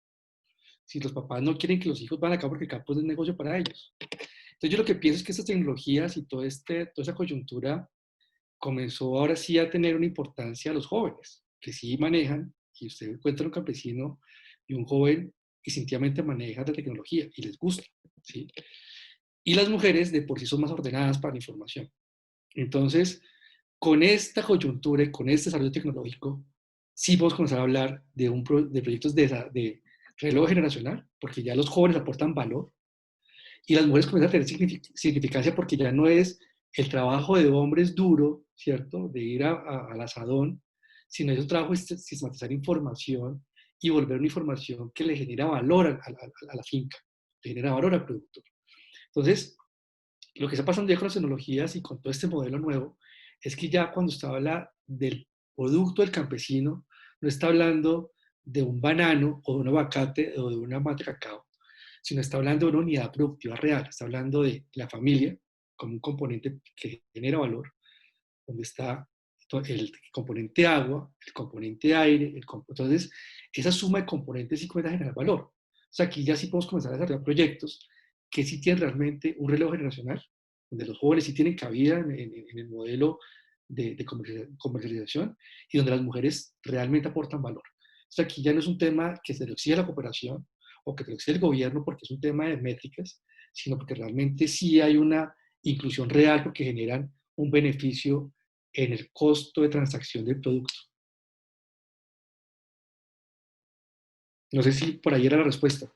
si los papás no quieren que los hijos van acá porque el campo es un negocio para ellos. Entonces, yo lo que pienso es que estas tecnologías y toda esa coyuntura comenzó ahora sí a tener una importancia a los jóvenes, que sí manejan, y usted encuentra un campesino y un joven instintivamente maneja la tecnología y les gusta, ¿sí? Y las mujeres de por sí son más ordenadas para la información. Entonces, con esta coyuntura y con este desarrollo tecnológico, sí podemos comenzar a hablar de proyectos de relevo generacional, porque ya los jóvenes aportan valor y las mujeres comienzan a tener significancia porque ya no es el trabajo de hombres duro, ¿cierto? De ir al asadón, sino es un trabajo de sistematizar información y volver una información que le genera valor a la finca, le genera valor al productor. Entonces, lo que está pasando ya con las tecnologías y con todo este modelo nuevo es que ya cuando usted habla del producto del campesino, no está hablando de un banano o de un aguacate o de una mata de cacao, sino está hablando de una unidad productiva real, está hablando de la familia como un componente que genera valor, donde está el componente agua, el componente aire, entonces esa suma de componentes sí comienza a generar valor. O sea, aquí ya sí podemos comenzar a desarrollar proyectos que sí tienen realmente un relevo generacional, donde los jóvenes sí tienen cabida en el modelo de comercialización y donde las mujeres realmente aportan valor. O sea, aquí ya no es un tema que se le exige la cooperación o que se le exige el gobierno porque es un tema de métricas, sino porque realmente sí hay una inclusión real porque generan un beneficio en el costo de transacción del producto. No sé si por ahí era la respuesta.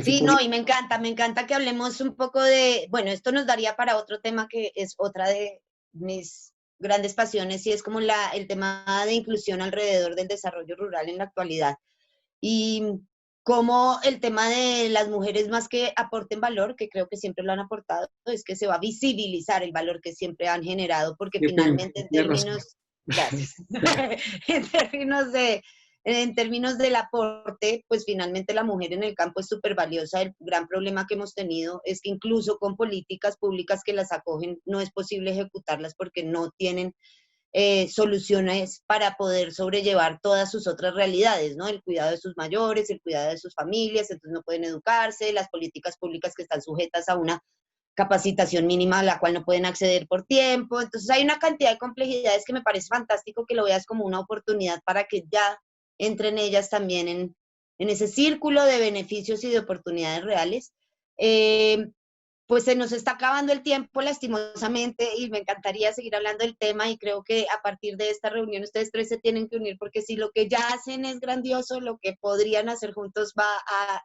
Sí, no, y me encanta que hablemos un poco de, bueno, esto nos daría para otro tema que es otra de mis grandes pasiones y es como el tema de inclusión alrededor del desarrollo rural en la actualidad. Y cómo el tema de las mujeres más que aporten valor, que creo que siempre lo han aportado, es que se va a visibilizar el valor que siempre han generado, porque finalmente en términos, gracias, en términos del aporte, pues finalmente la mujer en el campo es súper valiosa. El gran problema que hemos tenido es que incluso con políticas públicas que las acogen, no es posible ejecutarlas porque no tienen soluciones para poder sobrellevar todas sus otras realidades, ¿no? El cuidado de sus mayores, el cuidado de sus familias, entonces no pueden educarse, las políticas públicas que están sujetas a una capacitación mínima a la cual no pueden acceder por tiempo. Entonces hay una cantidad de complejidades que me parece fantástico que lo veas como una oportunidad para que ya entren ellas también en ese círculo de beneficios y de oportunidades reales. Pues se nos está acabando el tiempo lastimosamente y me encantaría seguir hablando del tema y creo que a partir de esta reunión ustedes tres se tienen que unir porque si lo que ya hacen es grandioso, lo que podrían hacer juntos va a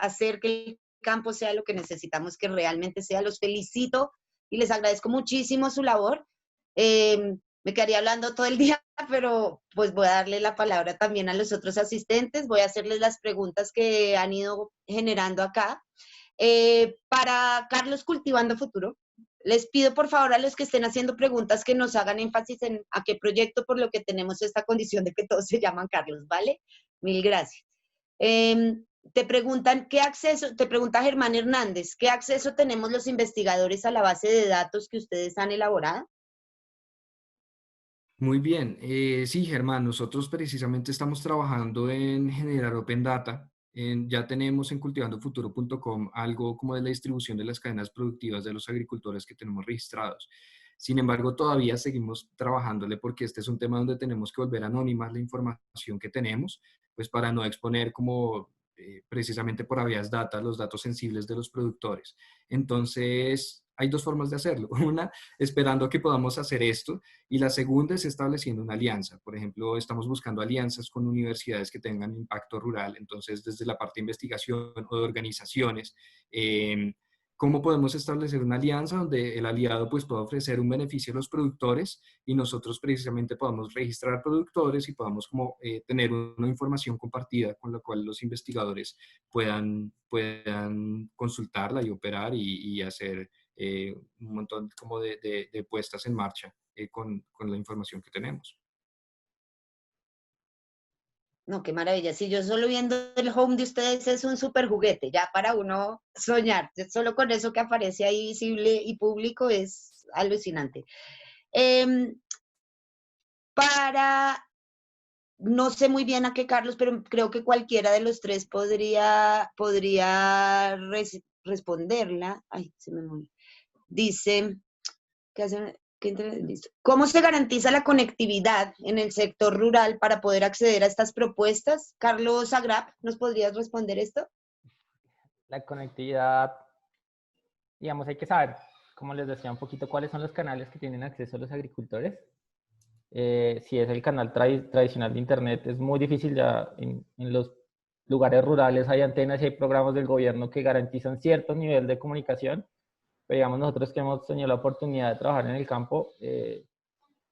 hacer que el campo sea lo que necesitamos que realmente sea. Los felicito y les agradezco muchísimo su labor. Me quedaría hablando todo el día, pero pues voy a darle la palabra también a los otros asistentes, voy a hacerles las preguntas que han ido generando acá. Para Carlos Cultivando Futuro, les pido por favor a los que estén haciendo preguntas que nos hagan énfasis en a qué proyecto, por lo que tenemos esta condición de que todos se llaman Carlos, ¿vale? Mil gracias. Te preguntan, ¿qué acceso? Te pregunta Germán Hernández, ¿qué acceso tenemos los investigadores a la base de datos que ustedes han elaborado? Muy bien. Sí, Germán, nosotros precisamente estamos trabajando en generar Open Data. Ya tenemos en cultivandofuturo.com algo como de la distribución de las cadenas productivas de los agricultores que tenemos registrados. Sin embargo, todavía seguimos trabajándole porque este es un tema donde tenemos que volver a anonimar la información que tenemos, pues para no exponer como precisamente por habeas data los datos sensibles de los productores. Entonces, hay dos formas de hacerlo. Una, esperando que podamos hacer esto, y la segunda es estableciendo una alianza. Por ejemplo, estamos buscando alianzas con universidades que tengan impacto rural. Entonces, desde la parte de investigación o de organizaciones, ¿cómo podemos establecer una alianza donde el aliado pues pueda ofrecer un beneficio a los productores y nosotros precisamente podamos registrar productores y podamos como tener una información compartida con la cual los investigadores puedan consultarla y operar y hacer un montón como de puestas en marcha con la información que tenemos. No, qué maravilla. Si yo solo viendo el home de ustedes es un súper juguete, ya para uno soñar. Solo con eso que aparece ahí visible y público es alucinante. No sé muy bien a qué Carlos, pero creo que cualquiera de los tres podría responderla. Ay, se me movió. Dice, ¿cómo se garantiza la conectividad en el sector rural para poder acceder a estas propuestas? Carlos Agrap, ¿nos podrías responder esto? La conectividad, digamos, hay que saber, como les decía un poquito, cuáles son los canales que tienen acceso a los agricultores. Si es el canal tradicional de Internet, es muy difícil ya en los lugares rurales hay antenas y hay programas del gobierno que garantizan cierto nivel de comunicación. Pero digamos, nosotros que hemos tenido la oportunidad de trabajar en el campo,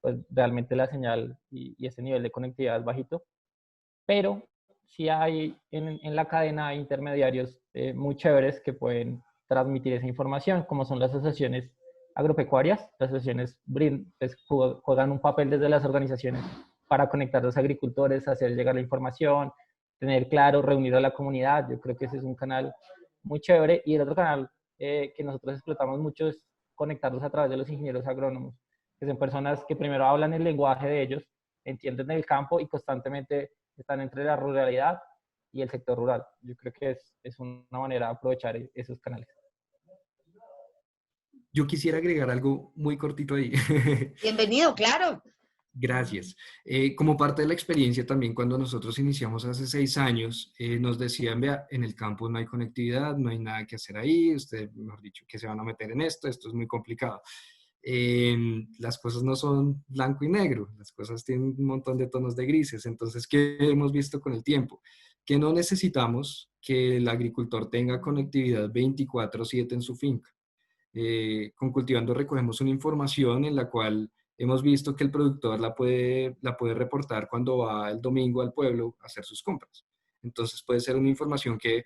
pues realmente la señal y ese nivel de conectividad es bajito. Pero sí hay en la cadena hay intermediarios muy chéveres que pueden transmitir esa información, como son las asociaciones agropecuarias. Las asociaciones pues, juegan un papel desde las organizaciones para conectar a los agricultores, hacer llegar la información, tener claro, reunir a la comunidad. Yo creo que ese es un canal muy chévere. Y el otro canal que nosotros explotamos mucho es conectarlos a través de los ingenieros agrónomos, que son personas que primero hablan el lenguaje de ellos, entienden el campo y constantemente están entre la ruralidad y el sector rural. Yo creo que es una manera de aprovechar esos canales. Yo quisiera agregar algo muy cortito ahí. Bienvenido, claro. Gracias. Como parte de la experiencia también cuando nosotros iniciamos hace 6 años, nos decían, vea, en el campo no hay conectividad, no hay nada que hacer ahí, usted, mejor dicho, que se van a meter en esto es muy complicado. Las cosas no son blanco y negro, las cosas tienen un montón de tonos de grises. Entonces, ¿qué hemos visto con el tiempo? Que no necesitamos que el agricultor tenga conectividad 24/7 en su finca. Con Cultivando recogemos una información en la cual hemos visto que el productor la puede reportar cuando va el domingo al pueblo a hacer sus compras. Entonces puede ser una información que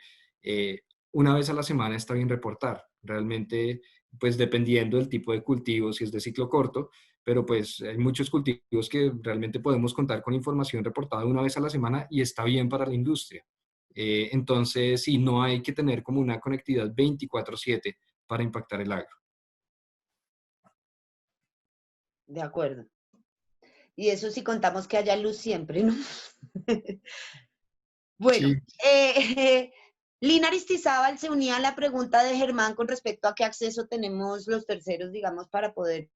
una vez a la semana está bien reportar. Realmente, pues dependiendo del tipo de cultivo, si es de ciclo corto, pero pues hay muchos cultivos que realmente podemos contar con información reportada una vez a la semana y está bien para la industria. Entonces, sí, no hay que tener como una conectividad 24/7 para impactar el agro. De acuerdo. Y eso sí contamos que haya luz siempre, ¿no? Bueno, Sí, Lina Aristizábal se unía a la pregunta de Germán con respecto a qué acceso tenemos los terceros, digamos, para poder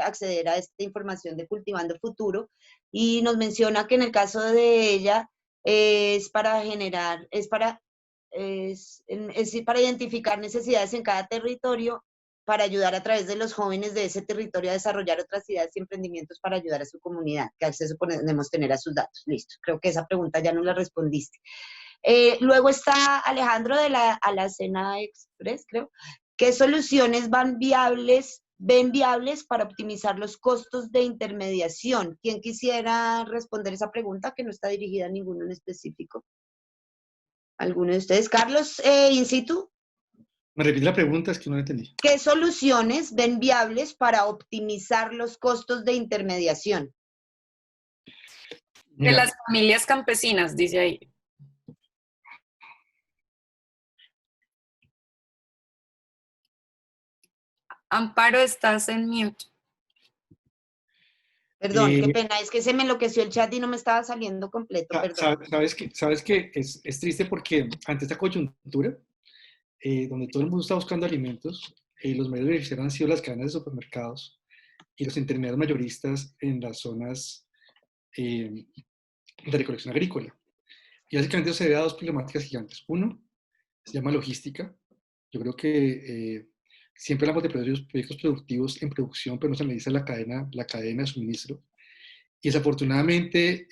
acceder a esta información de Cultivando Futuro, y nos menciona que en el caso de ella es para generar, es para identificar necesidades en cada territorio, para ayudar a través de los jóvenes de ese territorio a desarrollar otras ideas y emprendimientos para ayudar a su comunidad. ¿Qué acceso podemos tener a sus datos? Listo, creo que esa pregunta ya no la respondiste. Luego está Alejandro de la Alacena Express, creo. ¿Qué soluciones ven viables para optimizar los costos de intermediación? ¿Quién quisiera responder esa pregunta, que no está dirigida a ninguno en específico? ¿Alguno de ustedes? Carlos, in situ. Me repite la pregunta, es que no la entendí. ¿Qué soluciones ven viables para optimizar los costos de intermediación? De las familias campesinas, dice ahí. Amparo, estás en mute. Perdón, qué pena, es que se me enloqueció el chat y no me estaba saliendo completo, perdón. Sabes que es triste porque ante esta coyuntura, donde todo el mundo está buscando alimentos, los medios beneficiarios han sido las cadenas de supermercados y los intermediarios mayoristas en las zonas de recolección agrícola. Y básicamente eso se debe a dos problemáticas gigantes. Uno, se llama logística. Yo creo que siempre hablamos de proyectos productivos en producción, pero no se analiza la cadena de suministro. Y desafortunadamente,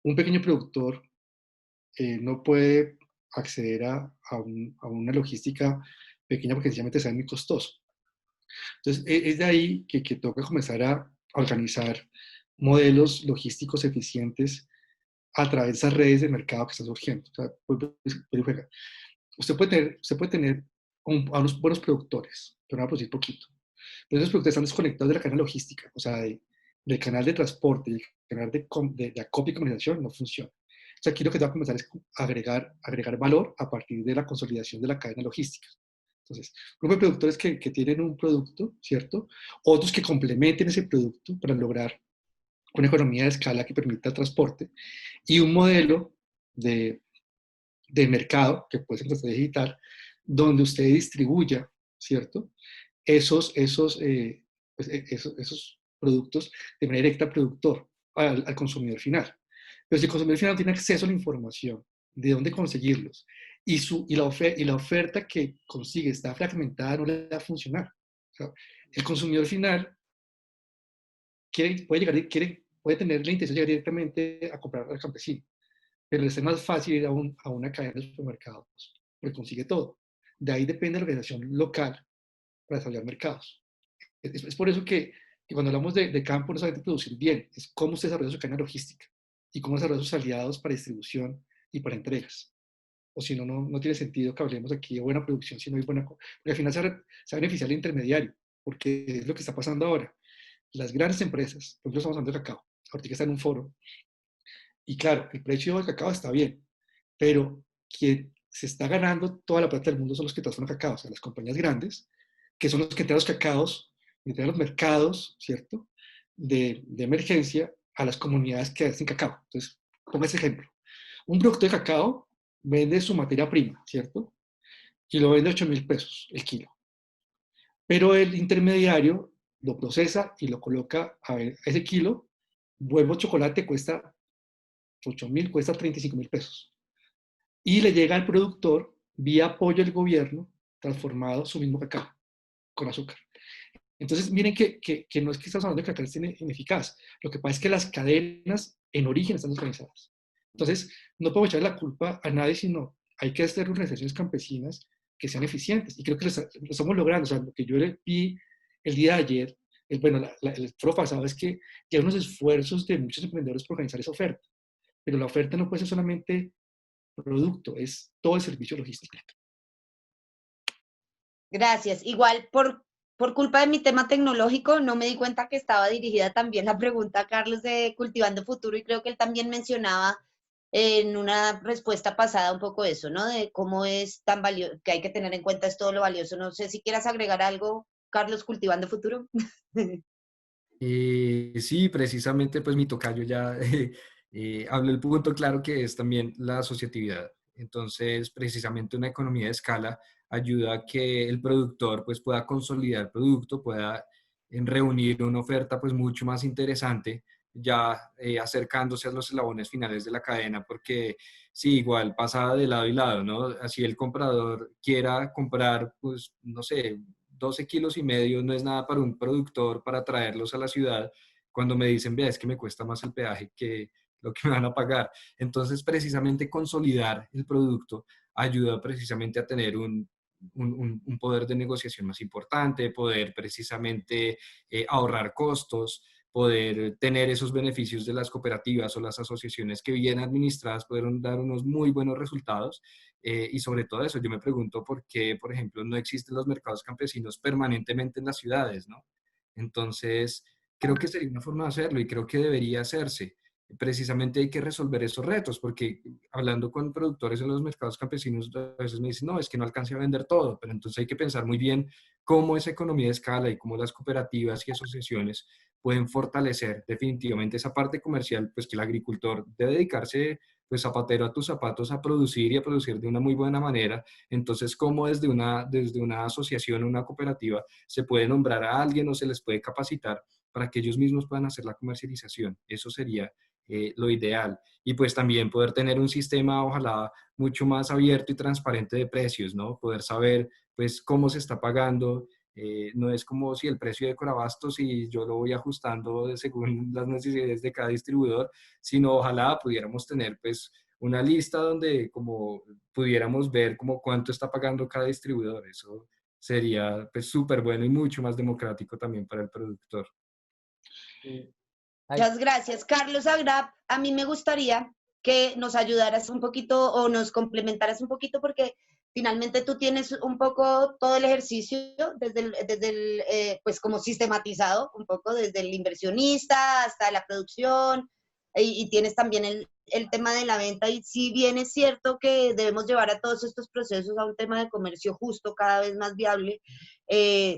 un pequeño productor no puede acceder a una logística pequeña porque sencillamente sale muy costoso. Entonces, es de ahí que toca comenzar a organizar modelos logísticos eficientes a través de esas redes de mercado que están surgiendo. O sea, usted puede tener a unos buenos productores, pero van a producir poquito. Pero esos productores están desconectados de la cadena logística, o sea, del canal de transporte, del canal de acopio y comunicación, no funciona. O sea, aquí lo que va a comenzar es agregar valor a partir de la consolidación de la cadena logística. Entonces, grupo de productores que tienen un producto, ¿cierto? Otros que complementen ese producto para lograr una economía de escala que permita transporte y un modelo de mercado, que puede ser una estrategia digital, donde usted distribuya, ¿cierto? Esos productos de manera directa al productor, al consumidor final. Pero si el consumidor final no tiene acceso a la información, de dónde conseguirlos, y la oferta que consigue está fragmentada, no le va a funcionar. O sea, el consumidor final puede tener la intención de llegar directamente a comprar al campesino, pero es más fácil ir a una cadena de supermercados, porque consigue todo. De ahí depende de la organización local para desarrollar mercados. Es por eso que cuando hablamos de campo no solamente producir bien, es cómo se desarrolla su cadena logística y cómo desarrolla sus aliados para distribución y para entregas. O si no, no tiene sentido que hablemos aquí de buena producción si no hay buena... Porque al final se va a beneficiar el intermediario, porque es lo que está pasando ahora. Las grandes empresas, por ejemplo, estamos hablando de cacao, ahorita está en un foro, y claro, el precio del cacao está bien, pero quien se está ganando toda la plata del mundo son los que transforman cacao, o sea, las compañías grandes, que son los que entregan los cacaos, que entregan los mercados, ¿cierto?, de emergencia a las comunidades que hacen cacao. Entonces, ponga ese ejemplo. Un producto de cacao vende su materia prima, ¿cierto? Y lo vende a 8.000 pesos el kilo. Pero el intermediario lo procesa y lo coloca a ese kilo. Vuelvo chocolate cuesta 8.000, cuesta 35.000 pesos. Y le llega al productor vía apoyo del gobierno transformado su mismo cacao con azúcar. Entonces, miren que no es que estamos hablando de que la cadena esté ineficaz. Lo que pasa es que las cadenas en origen están desorganizadas. Entonces, no podemos echarle la culpa a nadie, sino hay que hacer organizaciones campesinas que sean eficientes. Y creo que lo estamos logrando. O sea, lo que yo le vi el día de ayer, el foro pasado, es que hay unos esfuerzos de muchos emprendedores por organizar esa oferta. pero la oferta no puede ser solamente producto, es todo el servicio logístico. Gracias. Igual por culpa de mi tema tecnológico, no me di cuenta que estaba dirigida también la pregunta a Carlos de Cultivando Futuro, y creo que él también mencionaba en una respuesta pasada un poco eso, ¿no? De cómo es tan valioso, que hay que tener en cuenta es todo lo valioso. No sé si quieras agregar algo, Carlos, Cultivando Futuro. Sí, precisamente pues mi tocayo ya habló el punto claro que es también la asociatividad. Entonces, precisamente una economía de escala ayuda a que el productor pues pueda consolidar el producto, pueda reunir una oferta pues mucho más interesante, ya acercándose a los eslabones finales de la cadena, porque sí, igual pasa de lado y lado, ¿no? Así el comprador quiera comprar, pues, no sé, 12,5 kilos no es nada para un productor para traerlos a la ciudad, cuando me dicen, vea, es que me cuesta más el peaje que lo que me van a pagar. Entonces, precisamente consolidar el producto ayuda precisamente a tener un poder de negociación más importante, poder precisamente ahorrar costos, poder tener esos beneficios de las cooperativas o las asociaciones que bien administradas pueden dar unos muy buenos resultados. Y sobre todo eso, yo me pregunto por qué, por ejemplo, no existen los mercados campesinos permanentemente en las ciudades, ¿no? Entonces, creo que sería una forma de hacerlo y creo que debería hacerse. Precisamente hay que resolver esos retos, porque hablando con productores en los mercados campesinos, a veces me dicen, no, es que no alcancé a vender todo, pero entonces hay que pensar muy bien cómo esa economía de escala y cómo las cooperativas y asociaciones pueden fortalecer definitivamente esa parte comercial, pues que el agricultor debe dedicarse pues zapatero a tus zapatos a producir y a producir de una muy buena manera. Entonces, ¿cómo desde una asociación o una cooperativa se puede nombrar a alguien o se les puede capacitar para que ellos mismos puedan hacer la comercialización? Eso sería lo ideal. Y pues también poder tener un sistema, ojalá, mucho más abierto y transparente de precios, ¿no? Poder saber pues cómo se está pagando. No es como si el precio de Corabastos y yo lo voy ajustando según las necesidades de cada distribuidor, sino ojalá pudiéramos tener pues una lista donde como pudiéramos ver como cuánto está pagando cada distribuidor. Eso sería pues súper bueno y mucho más democrático también para el productor. Muchas gracias, Carlos Agrap. A mí me gustaría que nos ayudaras un poquito o nos complementaras un poquito, porque finalmente tú tienes un poco todo el ejercicio pues como sistematizado, un poco desde el inversionista hasta la producción, y tienes también el tema de la venta. Y si bien es cierto que debemos llevar a todos estos procesos a un tema de comercio justo, cada vez más viable,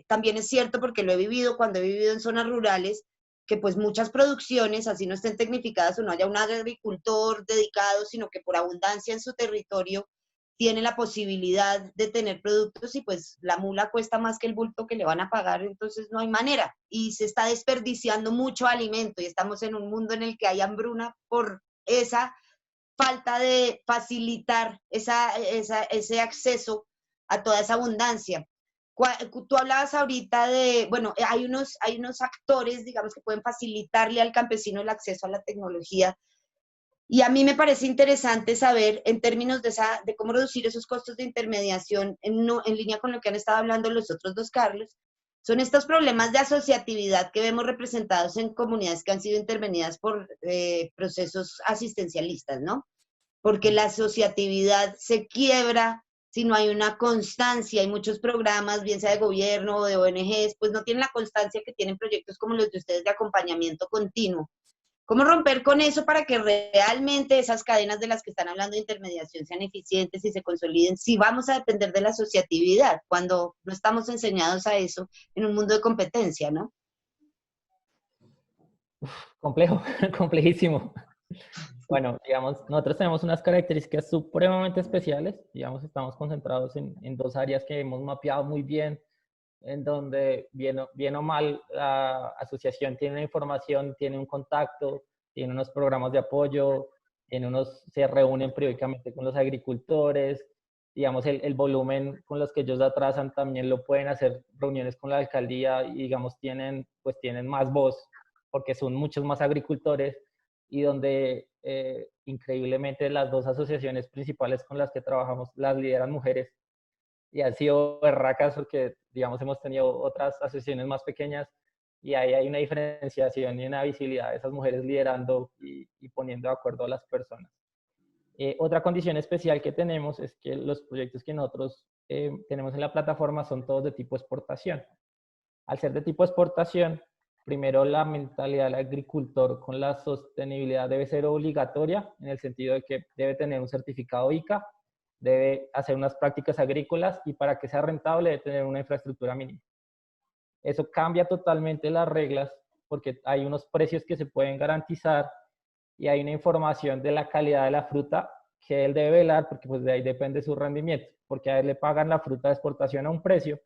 también es cierto, porque lo he vivido cuando he vivido en zonas rurales, que pues muchas producciones, así no estén tecnificadas o no haya un agricultor dedicado, sino que por abundancia en su territorio tiene la posibilidad de tener productos, y pues la mula cuesta más que el bulto que le van a pagar, entonces no hay manera, y se está desperdiciando mucho alimento, y estamos en un mundo en el que hay hambruna por esa falta de facilitar ese acceso a toda esa abundancia. Tú hablabas ahorita de, bueno, hay unos actores, digamos, que pueden facilitarle al campesino el acceso a la tecnología, y a mí me parece interesante saber, en términos de cómo reducir esos costos de intermediación, en línea con lo que han estado hablando los otros dos Carlos, son estos problemas de asociatividad que vemos representados en comunidades que han sido intervenidas por procesos asistencialistas, ¿no? Porque la asociatividad se quiebra si no hay una constancia. Hay muchos programas, bien sea de gobierno o de ONGs, pues no tienen la constancia que tienen proyectos como los de ustedes de acompañamiento continuo. ¿Cómo romper con eso para que realmente esas cadenas de las que están hablando de intermediación sean eficientes y se consoliden, si vamos a depender de la asociatividad, cuando no estamos enseñados a eso en un mundo de competencia, ¿no? Complejo, complejísimo. Bueno, digamos, nosotros tenemos unas características supremamente especiales. Digamos, estamos concentrados en dos áreas que hemos mapeado muy bien, en donde bien o mal la asociación tiene una información, tiene un contacto, tiene unos programas de apoyo, se reúnen periódicamente con los agricultores. Digamos, el volumen con los que ellos atrasan también lo pueden hacer reuniones con la alcaldía, y digamos, tienen más voz porque son muchos más agricultores, y donde increíblemente las dos asociaciones principales con las que trabajamos las lideran mujeres, y han sido berracas porque, digamos, hemos tenido otras asociaciones más pequeñas y ahí hay una diferenciación y una visibilidad de esas mujeres liderando y poniendo de acuerdo a las personas. Otra condición especial que tenemos es que los proyectos que nosotros tenemos en la plataforma son todos de tipo exportación. Al ser de tipo exportación, primero la mentalidad del agricultor con la sostenibilidad debe ser obligatoria, en el sentido de que debe tener un certificado ICA, debe hacer unas prácticas agrícolas y para que sea rentable debe tener una infraestructura mínima. Eso cambia totalmente las reglas porque hay unos precios que se pueden garantizar y hay una información de la calidad de la fruta que él debe velar porque pues de ahí depende su rendimiento, porque a él le pagan la fruta de exportación a un precio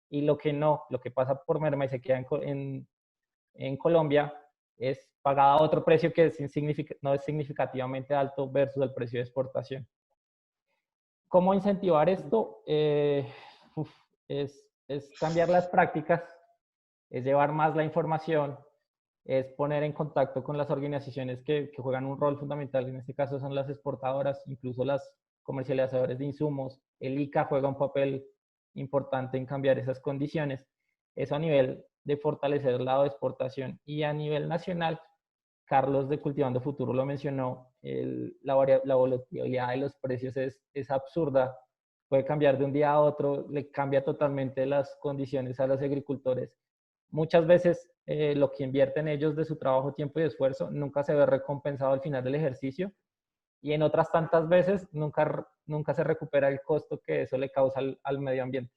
y lo que pasa por merma y se queda en Colombia es pagada a otro precio que no es significativamente alto versus el precio de exportación. ¿Cómo incentivar esto? Es cambiar las prácticas, es llevar más la información, es poner en contacto con las organizaciones que juegan un rol fundamental, en este caso son las exportadoras, incluso las comercializadores de insumos. El ICA juega un papel importante en cambiar esas condiciones. Eso a nivel de fortalecer el lado de exportación. Y a nivel nacional, Carlos de Cultivando Futuro lo mencionó, la volatilidad de los precios es absurda, puede cambiar de un día a otro, le cambia totalmente las condiciones a los agricultores. Muchas veces lo que invierten ellos de su trabajo, tiempo y esfuerzo nunca se ve recompensado al final del ejercicio y en otras tantas veces nunca se recupera el costo que eso le causa al medio ambiente.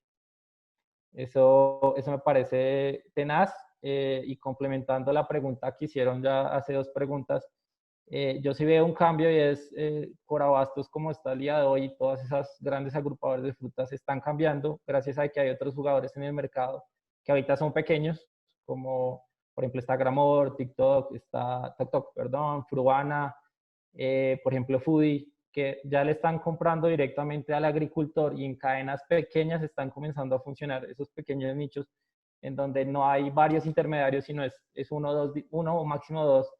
Eso me parece tenaz y complementando la pregunta que hicieron ya hace 2 preguntas, yo sí veo un cambio y es Corabastos como está el día de hoy, todas esas grandes agrupadores de frutas están cambiando gracias a que hay otros jugadores en el mercado que ahorita son pequeños, como por ejemplo está Gramor, TikTok, perdón, Fruana, por ejemplo Foodie, que ya le están comprando directamente al agricultor y en cadenas pequeñas están comenzando a funcionar esos pequeños nichos en donde no hay varios intermediarios, sino es uno o máximo 2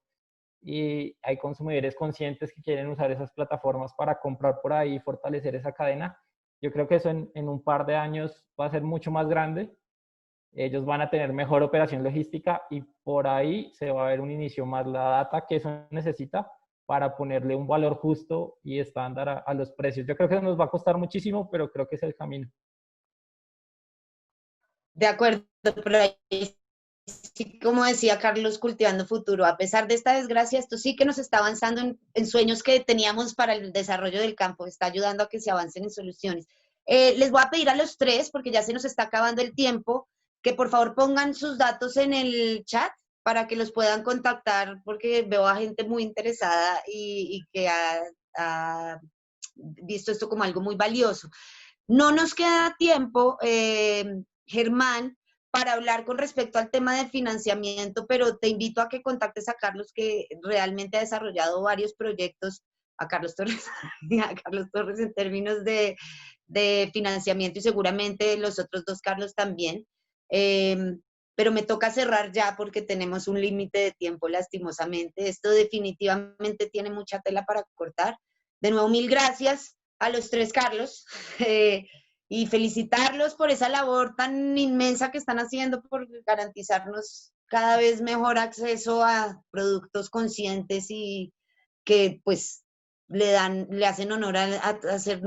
y hay consumidores conscientes que quieren usar esas plataformas para comprar por ahí y fortalecer esa cadena. Yo creo que eso en un par de años va a ser mucho más grande. Ellos van a tener mejor operación logística y por ahí se va a ver un inicio más la data que eso necesita para ponerle un valor justo y estándar a los precios. Yo creo que nos va a costar muchísimo, pero creo que es el camino. De acuerdo, pero ahí sí, como decía Carlos, Cultivando Futuro, a pesar de esta desgracia, esto sí que nos está avanzando en sueños que teníamos para el desarrollo del campo, está ayudando a que se avancen en soluciones. Les voy a pedir a los 3, porque ya se nos está acabando el tiempo, que por favor pongan sus datos en el chat para que los puedan contactar, porque veo a gente muy interesada y que ha visto esto como algo muy valioso. No nos queda tiempo, Germán, para hablar con respecto al tema de financiamiento, pero te invito a que contactes a Carlos, que realmente ha desarrollado varios proyectos, a Carlos Torres en términos de financiamiento y seguramente los otros 2 Carlos también. Pero me toca cerrar ya porque tenemos un límite de tiempo lastimosamente. Esto definitivamente tiene mucha tela para cortar. De nuevo, 1000 gracias a los 3 Carlos. Y felicitarlos por esa labor tan inmensa que están haciendo por garantizarnos cada vez mejor acceso a productos conscientes y que pues le hacen honor a ser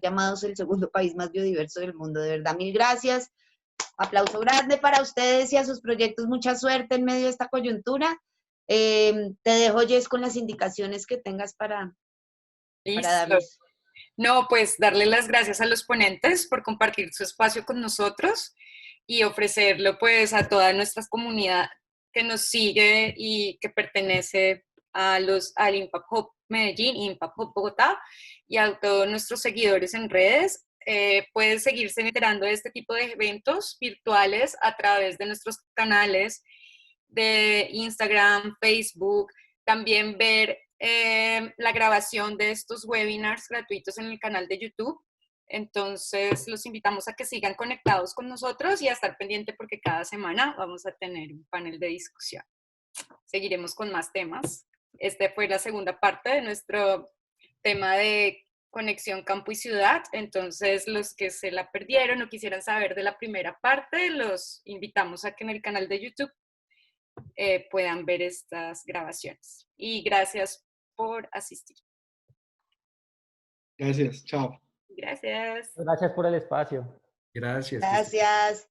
llamados el segundo país más biodiverso del mundo. De verdad, 1000 gracias. Aplauso grande para ustedes y a sus proyectos. Mucha suerte en medio de esta coyuntura. Te dejo, Jess, con las indicaciones que tengas para darles. No, pues darle las gracias a los ponentes por compartir su espacio con nosotros y ofrecerlo pues a toda nuestra comunidad que nos sigue y que pertenece al Impact Hub Medellín, Impact Hub Bogotá y a todos nuestros seguidores en redes. Pueden seguirse enterando de este tipo de eventos virtuales a través de nuestros canales de Instagram, Facebook, también ver la grabación de estos webinars gratuitos en el canal de YouTube. Entonces, los invitamos a que sigan conectados con nosotros y a estar pendiente porque cada semana vamos a tener un panel de discusión. Seguiremos con más temas. Esta fue la segunda parte de nuestro tema de conexión campo y ciudad. Entonces, los que se la perdieron o quisieran saber de la primera parte, los invitamos a que en el canal de YouTube puedan ver estas grabaciones. Y gracias por asistir. Gracias, chao. Gracias. Gracias por el espacio. Gracias. Gracias.